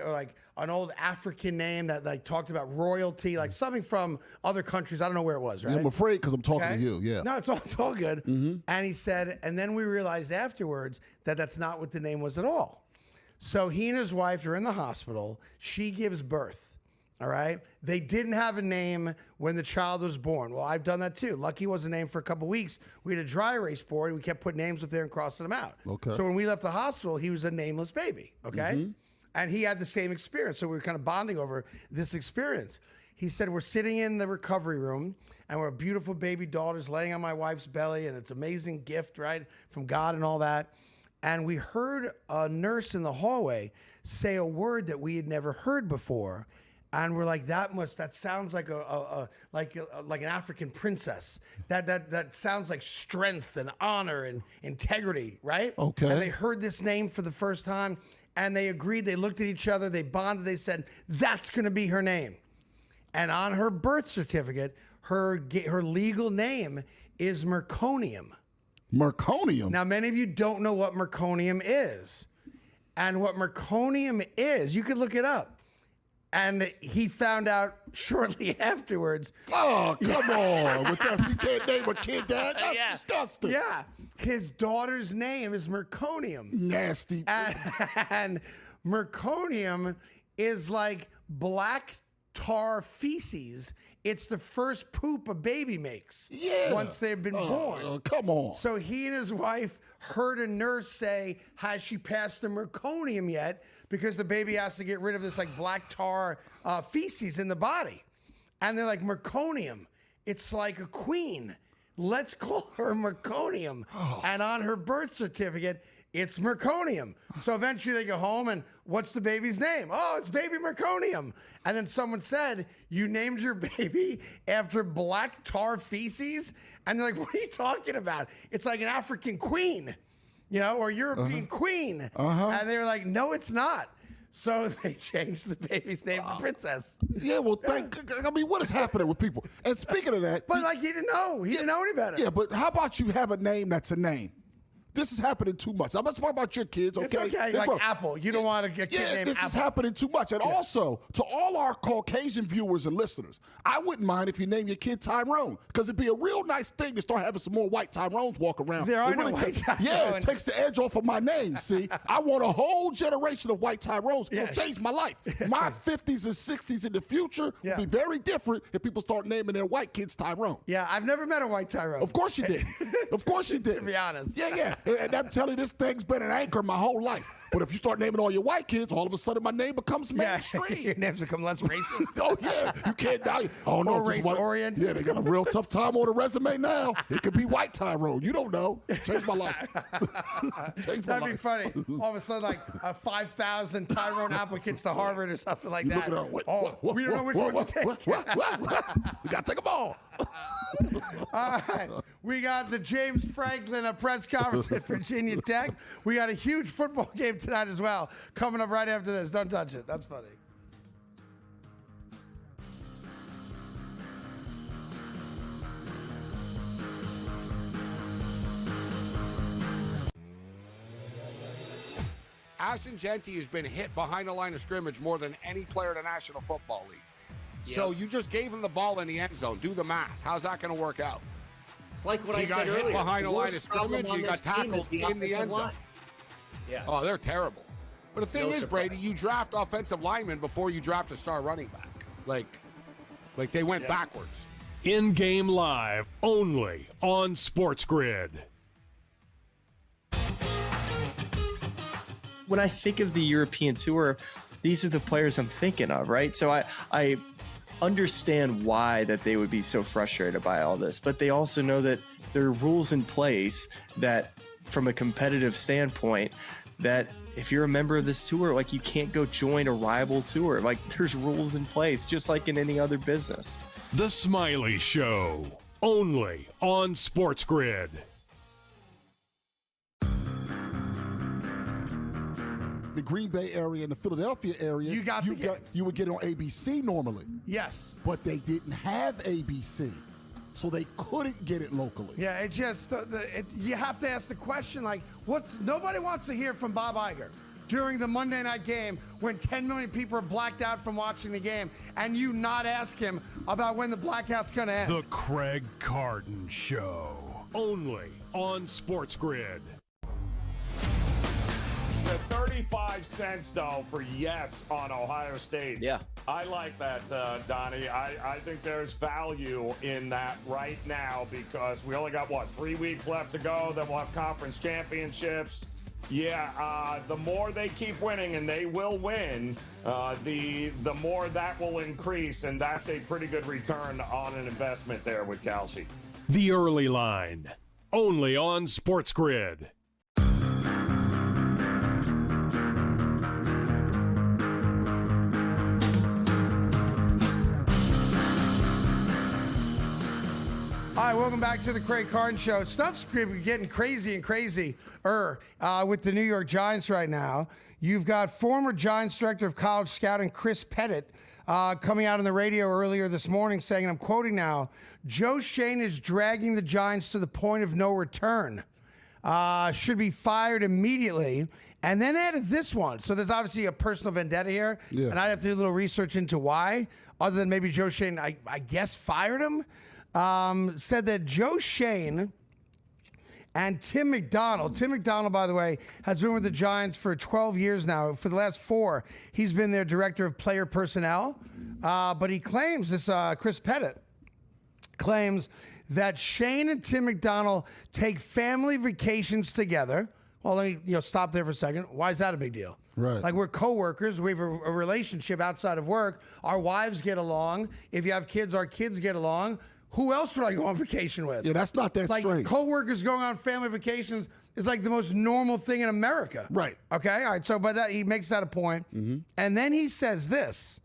an old African name that like talked about royalty, like something from other countries. I don't know where it was, right? Yeah, I'm afraid because I'm talking to you. Yeah. No, it's all good. And he said, and then we realized afterwards that that's not what the name was at all. So he and his wife are in the hospital. She gives birth. All right. They didn't have a name when the child was born. Well, I've done that too. Lucky was a name for a couple weeks. We had a dry erase board. And we kept putting names up there and crossing them out. Okay. So when we left the hospital, he was a nameless baby. Okay. And he had the same experience. So we were kind of bonding over this experience. He said, we're sitting in the recovery room and we're a beautiful baby daughter's laying on my wife's belly. And it's an amazing gift, right, from God and all that. And we heard a nurse in the hallway say a word that we had never heard before. And we're like, that sounds like like an African princess. That sounds like strength and honor and integrity, right? Okay. And they heard this name for the first time, and they agreed. They looked at each other. They bonded. They said, that's going to be her name. And on her birth certificate, her legal name is Merconium. Merconium? Now, many of you don't know what Merconium is. And what Merconium is, you could look it up. And he found out shortly afterwards. Oh, come on. Because you can't name a kid that. That's disgusting. Yeah. His daughter's name is Merconium. Nasty. And Merconium is like black tar feces. It's the first poop a baby makes once they've been born. Come on. So he and his wife heard a nurse say, has she passed the Merconium yet? Because the baby has to get rid of this like black tar feces in the body. And they're like, Merconium, it's like a queen. Let's call her Merconium. And on her birth certificate, it's Merconium. So eventually they go home and what's the baby's name? Oh, it's baby Merconium. And then someone said, you named your baby after black tar feces? And they're like, what are you talking about? It's like an African queen, you know, or European queen. And they were like, no, it's not. So they changed the baby's name to Princess. Yeah, well, I mean, what is happening with people? And speaking of that. But like, he didn't know. He didn't know any better. Yeah, but how about you have a name that's a name? This is happening too much. I'm not talking about your kids, okay? It's okay, like Apple. You don't want to get a kid named this Apple. is happening too much. And also, to all our Caucasian viewers and listeners, I wouldn't mind if you name your kid Tyrone, because it'd be a real nice thing to start having some more white Tyrones walk around. There are no white Tyrones. Yeah, it takes the edge off of my name, see? I want a whole generation of white Tyrones. It'll change my life. My 50s and 60s in the future will be very different if people start naming their white kids Tyrone. Yeah, I've never met a white Tyrone. Of course you did. Of course you did. To be honest. Yeah. And I'm telling you, this thing's been an anchor my whole life. But if you start naming all your white kids, all of a sudden my name becomes mainstream. Your names become less racist. Oh, yeah. You can't now. Oh, no. Or race-oriented. Yeah, they got a real tough time on the resume now. It could be white Tyrone. You don't know. Changed my life. That'd be funny. All of a sudden, like 5,000 Tyrone applicants to Harvard or something like that. We don't know which one to take. We got to take them all. All right. We got the James Franklin press conference at Virginia Tech. We got a huge football game tonight as well. Coming up right after this. Don't touch it. That's funny. Ashton Genty has been hit behind the line of scrimmage more than any player in the National Football League. Yep. So you just gave him the ball in the end zone. Do the math. How's that going to work out? It's like what I said earlier. He got hit behind the line of scrimmage. He got tackled in the end zone. Yeah. Oh, they're terrible. But the thing is, Brady, you draft offensive linemen before you draft a star running back. Like they went backwards. In-game live, only on SportsGrid. When I think of the European Tour, these are the players I'm thinking of, right? So I understand why that they would be so frustrated by all this, but they also know that there are rules in place that, from a competitive standpoint, that if you're a member of this tour, like, you can't go join a rival tour. Like, there's rules in place, just like in any other business. The Smiley Show, only on SportsGrid. The Green Bay area and the Philadelphia area, you would get on ABC normally. Yes. But they didn't have ABC, so they couldn't get it locally. Yeah, it just, you have to ask the question, like, nobody wants to hear from Bob Iger during the Monday night game when 10 million people are blacked out from watching the game, and you not ask him about when the blackout's going to end. The Craig Carton Show, only on SportsGrid. The 35 cents, though, for yes on Ohio State. Yeah. I like that, Donnie. I think there's value in that right now because we only got, 3 weeks left to go. Then we'll have conference championships. Yeah, the more they keep winning, and they will win, the more that will increase, and that's a pretty good return on an investment there with Kalshi. The Early Line, only on SportsGrid. All right, welcome back to the Craig Carton Show. Stuff's getting crazy and crazier with the New York Giants right now. You've got former Giants director of college scouting Chris Pettit coming out on the radio earlier this morning saying, and I'm quoting now, Joe Shane is dragging the Giants to the point of no return. should be fired immediately. And then added this one. So there's obviously a personal vendetta here. Yeah. And I'd have to do a little research into why, other than maybe Joe Schoen, I guess, fired him. Said that Joe Schoen and Tim McDonald, by the way, has been with the Giants for 12 years now. For the last 4, he's been their director of player personnel. But he claims, Chris Pettit claims that Schoen and Tim McDonald take family vacations together. Well, let me stop there for a second. Why is that a big deal? Right. Like, we're coworkers. We have a relationship outside of work. Our wives get along. If you have kids, our kids get along. Who else would I go on vacation with? Yeah, that's not that strange. Like, coworkers going on family vacations is like the most normal thing in America. Right. Okay. All right. So, by that, he makes that a point. And then he says this.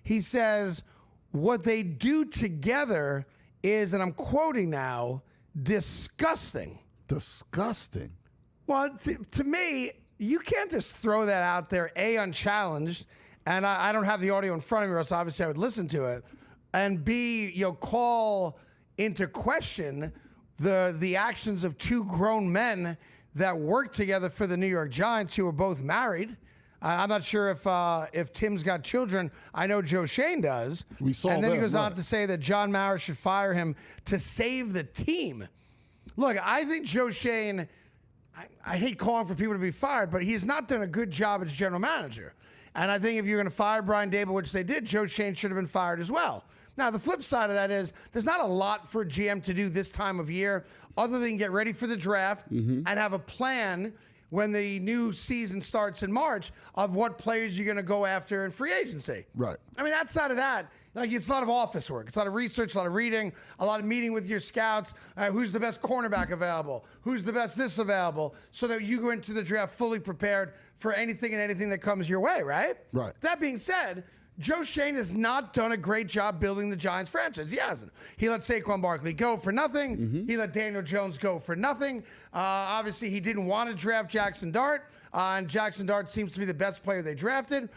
He says, what they do together is, and I'm quoting now, disgusting. Disgusting. Well, to me, you can't just throw that out there, A, unchallenged, and I don't have the audio in front of me, or else obviously I would listen to it, and B, call into question the actions of 2 grown men that work together for the New York Giants, who are both married. I'm not sure if Tim's got children. I know Joe Schoen does. We saw and then he them, goes right. on to say that John Mara should fire him to save the team. Look, I think Joe Schoen, I hate calling for people to be fired, but he's not done a good job as general manager. And I think if you're going to fire Brian Daboll, which they did, Joe Schoen should have been fired as well. Now, the flip side of that is there's not a lot for a GM to do this time of year other than get ready for the draft and have a plan when the new season starts in March of what players you're going to go after in free agency. Right. I mean, outside of that, it's a lot of office work. It's a lot of research, a lot of reading, a lot of meeting with your scouts. Who's the best cornerback available? Who's the best this available? So that you go into the draft fully prepared for anything and anything that comes your way, right? Right. That being said, Joe Schoen has not done a great job building the Giants franchise. He hasn't. He let Saquon Barkley go for nothing. He let Daniel Jones go for nothing. Obviously, he didn't want to draft Jackson Dart. And Jackson Dart seems to be the best player they drafted.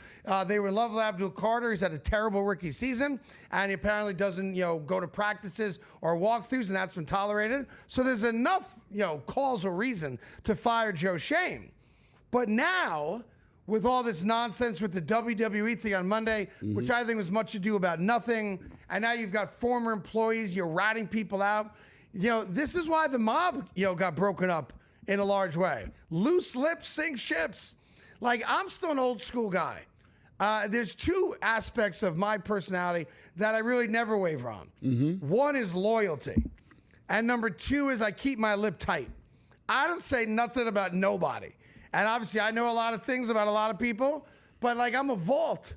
They were in love with Abdul Carter. He's had a terrible rookie season. And he apparently doesn't, go to practices or walkthroughs, and that's been tolerated. So there's enough, causal reason to fire Joe Schoen. But now, with all this nonsense with the WWE thing on Monday, which I think was much ado about nothing, and now you've got former employees, you're ratting people out. This is why the mob, got broken up in a large way. Loose lips sink ships. Like, I'm still an old school guy. There's 2 aspects of my personality that I really never waver on. One is loyalty. And number 2 is I keep my lip tight. I don't say nothing about nobody. And obviously, I know a lot of things about a lot of people, but I'm a vault.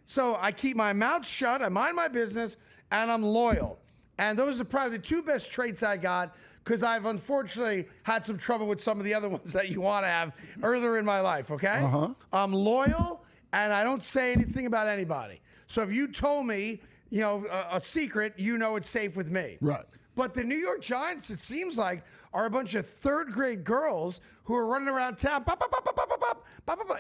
So I keep my mouth shut, I mind my business, and I'm loyal. And those are probably the 2 best traits I got, because I've unfortunately had some trouble with some of the other ones that you want to have earlier in my life, okay? I'm loyal, and I don't say anything about anybody. So if you told me, a secret, it's safe with me. Right. But the New York Giants, it seems like, are a bunch of 3rd grade girls who are running around town.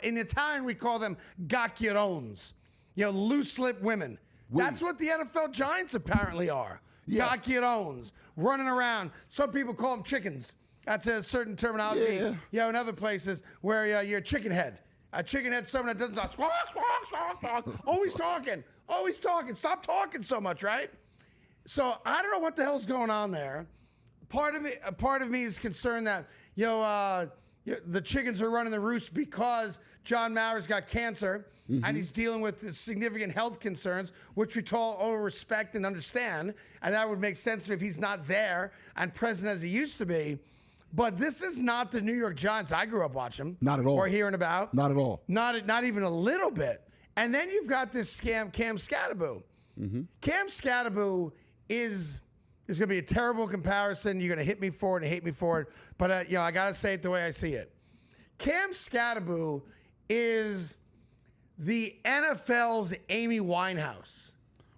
In Italian, we call them gacchierones, loose-lipped women. That's what the NFL Giants apparently are. Yeah. Gacchierones, running around. Some people call them chickens. That's a certain terminology. Yeah. In other places where you're a chicken head. A chicken head, someone that doesn't talk. Squawk, squawk, squawk, squawk. Always talking. Stop talking so much, right? So I don't know what the hell's going on there. Part of me is concerned that the chickens are running the roost because John Mara's got cancer and he's dealing with significant health concerns, which we all respect and understand, and that would make sense if he's not there and present as he used to be. But this is not the New York Giants I grew up watching. Not at all. Or hearing about. Not at all. Not even a little bit. And then you've got this scam, Cam Skattebo. Cam Skattebo is going to be a terrible comparison. You're going to hit me for it and hate me for it. But, I got to say it the way I see it. Cam Skattebo is the NFL's Amy Winehouse.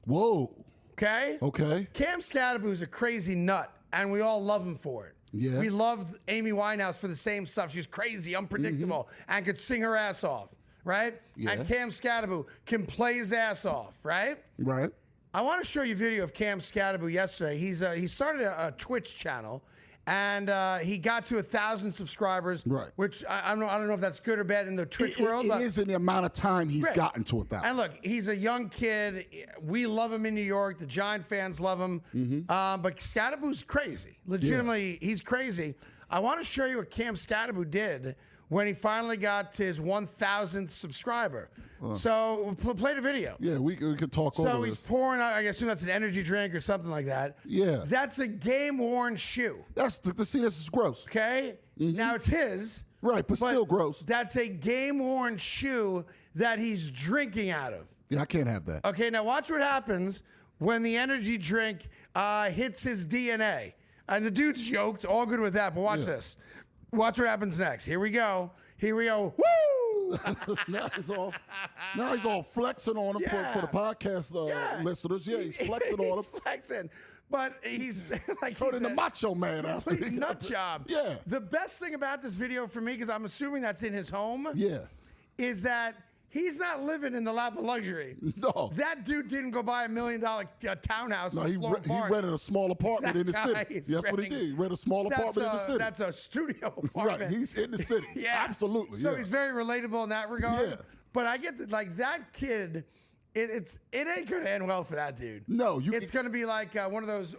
Whoa. Okay? Okay. Cam Skattebo is a crazy nut, and we all love him for it. Yeah. We loved Amy Winehouse for the same stuff. She was crazy, unpredictable, and could sing her ass off, right? Yeah. And Cam Skattebo can play his ass off, right? Right. I want to show you a video of Cam Skattebo yesterday. He started a Twitch channel, And he got to 1,000 subscribers, right? Which I don't know if that's good or bad in the Twitch world. It is in the amount of time he's right. gotten to 1,000. And look, he's a young kid. We love him in New York. The Giant fans love him. But Scadaboo's crazy. Legitimately, he's crazy. I want to show you what Cam Scadaboo did when he finally got to his 1,000th subscriber. So play the video. Yeah, we could talk over So he's this. pouring out, I assume that's an energy drink or something like that. Yeah. That's a game-worn shoe. That's this is gross. Okay? Now it's his. Right, but still gross. That's a game-worn shoe that he's drinking out of. Yeah, I can't have that. Okay, now watch what happens when the energy drink hits his DNA. And the dude's yoked, all good with that, but watch this. Watch what happens next. Here we go. Woo! now he's all flexing on him for the podcast listeners. Yeah, he's flexing on him. He's flexing. But he's like turning the macho man after complete nut job. Yeah. The best thing about this video for me, because I'm assuming that's in his home, is that he's not living in the lap of luxury. No. That dude didn't go buy $1 million townhouse. No, in he Florida Park. rented a small apartment in the city. That's what he did. He rented a small apartment in the city. That's a studio apartment. Right, he's in the city. Absolutely. So he's very relatable in that regard. Yeah. But I get that kid. It ain't gonna end well for that dude. No, it's gonna be like one of those,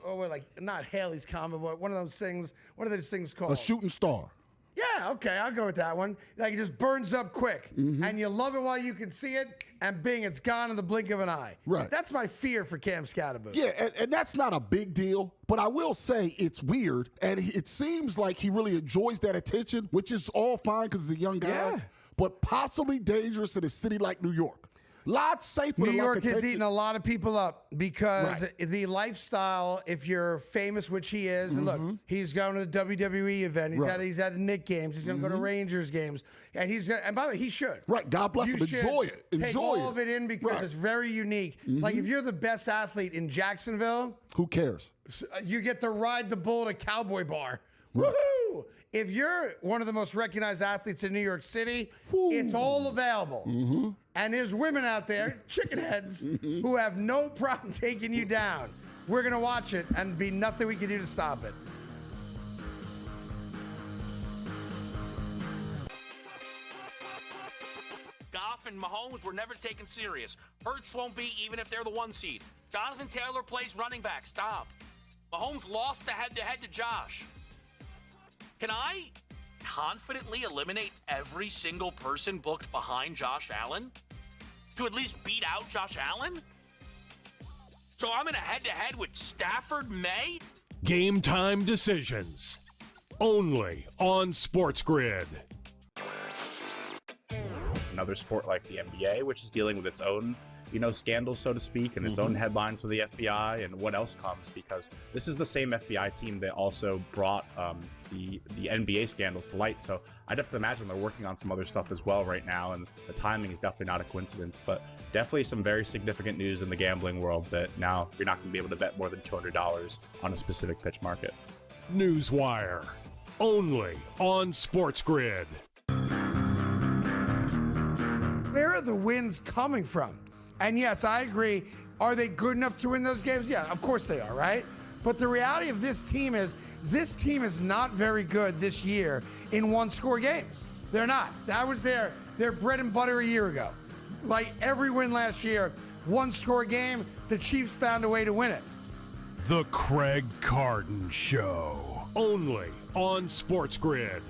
not Haley's Comet, but one of those things. What are those things called? A shooting star. Yeah, okay, I'll go with that one. Like it just burns up quick, and you love it while you can see it, and bing, it's gone in the blink of an eye. Right. That's my fear for Cam Scadaboo. Yeah, and that's not a big deal, but I will say it's weird, and it seems like he really enjoys that attention, which is all fine because he's a young guy, but possibly dangerous in a city like New York. Lots safer. New York is eating a lot of people up because the lifestyle, if you're famous, which he is, and look, he's going to the WWE event. He's at Knicks games. He's going to go to Rangers games. And and by the way, he should. Right. God bless him. Enjoy it. Take all of it in because it's very unique. Like if you're the best athlete in Jacksonville, who cares? You get to ride the bull at a cowboy bar. Woohoo! If you're one of the most recognized athletes in New York City, it's all available. And there's women out there, chicken heads, who have no problem taking you down. We're going to watch it and be nothing we can do to stop it. Goff and Mahomes were never taken serious. Hurts won't be even if they're the 1 seed. Jonathan Taylor plays running back. Stop. Mahomes lost the head-to-head to Josh. Can I confidently eliminate every single person booked behind Josh Allen to at least beat out Josh Allen? So I'm in a head-to-head with Stafford May? Game time decisions. Only on SportsGrid. Another sport like the NBA, which is dealing with its own, scandals, so to speak, and its own headlines with the FBI and what else comes, because this is the same FBI team that also brought the NBA scandals to light. So I'd have to imagine they're working on some other stuff as well right now, and the timing is definitely not a coincidence, but definitely some very significant news in the gambling world that now you're not going to be able to bet more than $200 on a specific pitch market. Newswire. Only on SportsGrid. Where are the wins coming from? And yes, I agree. Are they good enough to win those games? Yeah, of course they are, right? But the reality of this team is not very good this year in one-score games. They're not. That was their bread and butter a year ago. Like every win last year, one-score game, the Chiefs found a way to win it. The Craig Carton Show. Only on SportsGrid.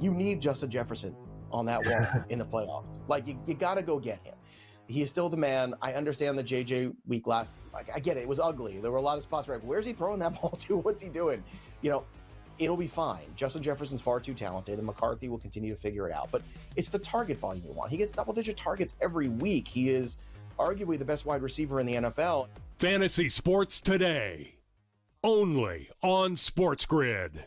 You need Justin Jefferson on that wall in the playoffs. Like, you got to go get him. He is still the man. I understand the JJ week last. I get it. It was ugly. There were a lot of spots where, where's he throwing that ball to? What's he doing? It'll be fine. Justin Jefferson's far too talented, and McCarthy will continue to figure it out. But it's the target volume you want. He gets double-digit targets every week. He is arguably the best wide receiver in the NFL. Fantasy Sports Today. Only on SportsGrid.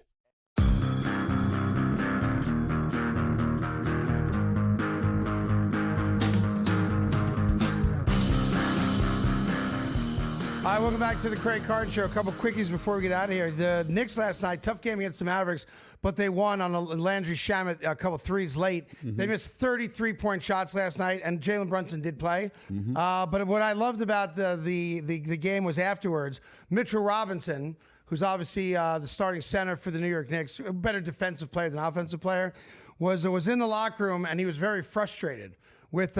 Hi, welcome back to the Craig Carton Show. A couple quickies before we get out of here. The Knicks last night, tough game against the Mavericks, but they won on a Landry Shamet, a couple threes late. They missed 33-point shots last night, and Jalen Brunson did play. But what I loved about the game was afterwards, Mitchell Robinson, who's obviously the starting center for the New York Knicks, a better defensive player than offensive player, was in the locker room, and he was very frustrated with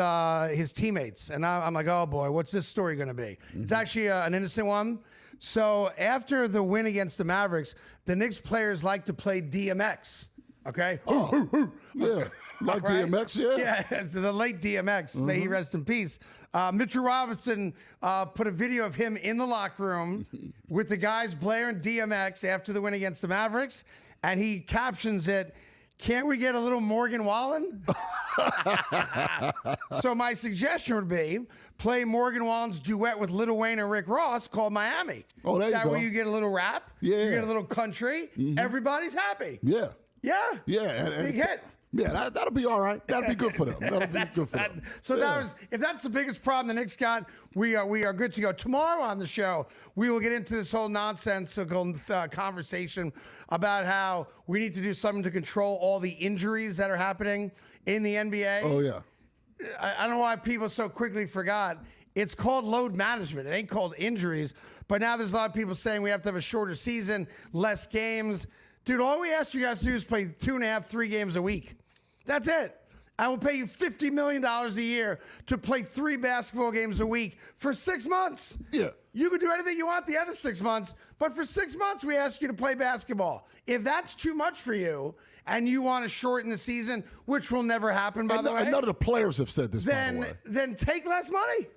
his teammates. And I'm like, oh boy, what's this story going to be? It's actually an innocent one. So after the win against the Mavericks, the Knicks players like to play DMX. Okay? Yeah, like DMX, yeah. Yeah, the late DMX, may he rest in peace. Mitchell Robinson put a video of him in the locker room with the guys blaring DMX after the win against the Mavericks, and he captions it, "Can't we get a little Morgan Wallen?" So my suggestion would be play Morgan Wallen's duet with Lil Wayne and Rick Ross called Miami. Oh, there you go. That way you get a little rap, Yeah. you get a little country, everybody's happy. Yeah. Yeah. Yeah. Big hit. Yeah, that'll be all right. That'll be good for them. That'll be good for them. So if that's the biggest problem the Knicks got, we are good to go. Tomorrow on the show, we will get into this whole nonsensical conversation about how we need to do something to control all the injuries that are happening in the NBA. Oh, yeah. I don't know why people so quickly forgot. It's called load management. It ain't called injuries. But now there's a lot of people saying we have to have a shorter season, less games. Dude, all we ask you guys to do is play 2.5, 3 games a week. That's it. I will pay you $50 million a year to play 3 basketball games a week for 6 months. Yeah. You can do anything you want the other 6 months, but for 6 months, we ask you to play basketball. If that's too much for you and you want to shorten the season, which will never happen, by the way. None of the players have said this, by the way. Then take less money.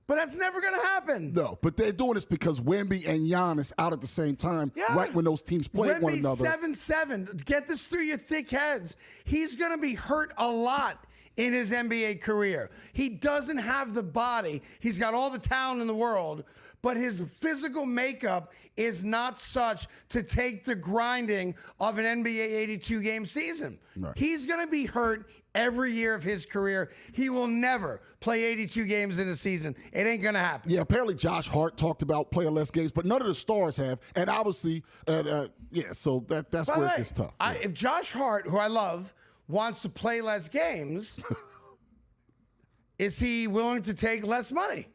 But that's never going to happen. No, but they're doing this because Wemby and Giannis out at the same time, right when those teams play one another. 7-7. Get this through your thick heads. He's going to be hurt a lot in his NBA career. He doesn't have the body. He's got all the talent in the world, but his physical makeup is not such to take the grinding of an NBA 82-game season. Right. He's going to be hurt every year of his career. He will never play 82 games in a season. It ain't going to happen. Yeah, apparently Josh Hart talked about playing less games, but none of the stars have. And obviously, so that's where it gets tough. If Josh Hart, who I love, wants to play less games, is he willing to take less money?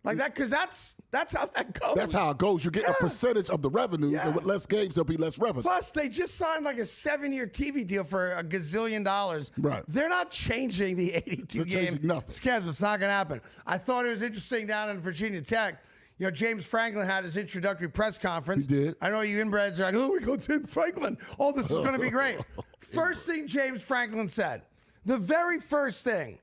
Like that, because that's how that goes. That's how it goes. You get a percentage of the revenues, and with less games, there'll be less revenue. Plus, they just signed like a 7-year TV deal for $1 gazillion. Right. They're not changing the 82-game schedule. It's not going to happen. I thought it was interesting down in Virginia Tech. You know, James Franklin had his introductory press conference. He did. I know you inbreds are like, oh, we go James Franklin. Oh, this is going to be great. First thing James Franklin said, the very first thing,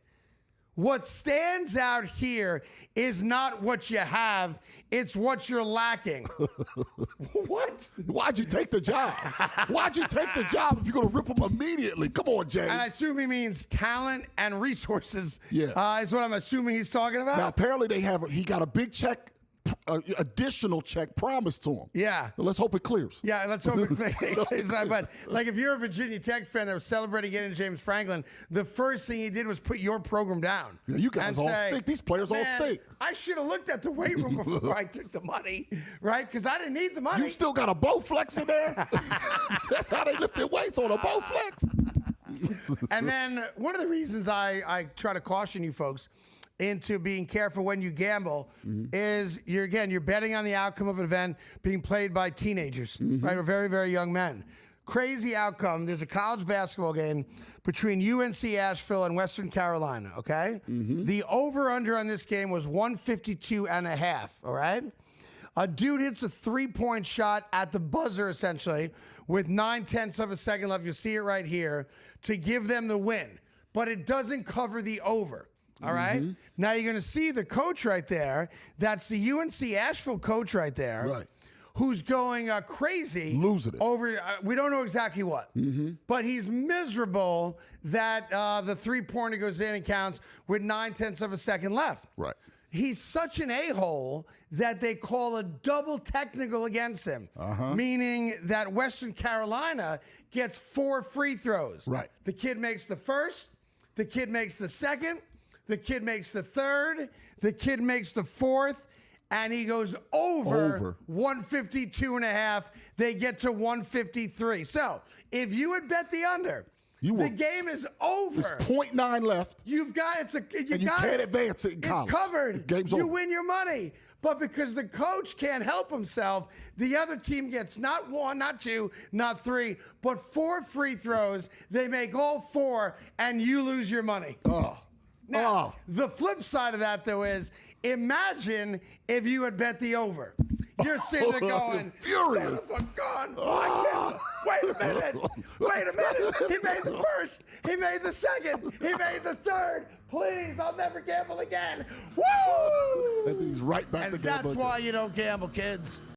what stands out here is not what you have, it's what you're lacking. What? Why'd you take the job? Why'd you take the job if you're going to rip them immediately? Come on, James. And I assume he means talent and resources. Yeah. Is what I'm assuming he's talking about. Now, apparently he got a big check, additional check promised to him. Yeah. Let's hope it clears. Yeah, let's hope it clears. But like if you're a Virginia Tech fan that was celebrating getting James Franklin, the first thing he did was put your program down. Yeah, you guys all stink. These players all stink. I should have looked at the weight room before I took the money, right? Because I didn't need the money. You still got a Bowflex in there? That's how they lift their weights, on a Bowflex. And then one of the reasons I try to caution you folks into being careful when you gamble is you're betting on the outcome of an event being played by teenagers, right, or very, very young men. Crazy outcome. There's a college basketball game between UNC Asheville and Western Carolina, okay? The over-under on this game was 152.5, all right? A dude hits a 3-point shot at the buzzer, essentially, with 0.9 of a second left. You'll see it right here, to give them the win. But it doesn't cover the over. All right. Now you're going to see the coach right there. That's the UNC Asheville coach right there. Right. Who's going crazy. Losing it. Over, we don't know exactly what. But he's miserable that the 3-pointer goes in and counts with 0.9 of a second left. Right. He's such an a-hole that they call a double technical against him, meaning that Western Carolina gets 4 free throws. Right. The kid makes the first, the kid makes the second, the kid makes the third, the kid makes the fourth, and he goes over 152.5. They get to 153. So if you would bet the under, the game is over. There's 0.9 left. You've got you can't advance it in college. It's covered. Game's you over. win your money. But because the coach can't help himself, the other team gets not 1, not 2, not 3, but 4 free throws. They make all 4, and you lose your money. Now, the flip side of that, though, is imagine if you had bet the over. You're sitting there going, furious. Son of a gun. Wait a minute. He made the first. He made the second. He made the third. Please, I'll never gamble again. Woo! And he's right back to And gambling. that's why you don't gamble, kids.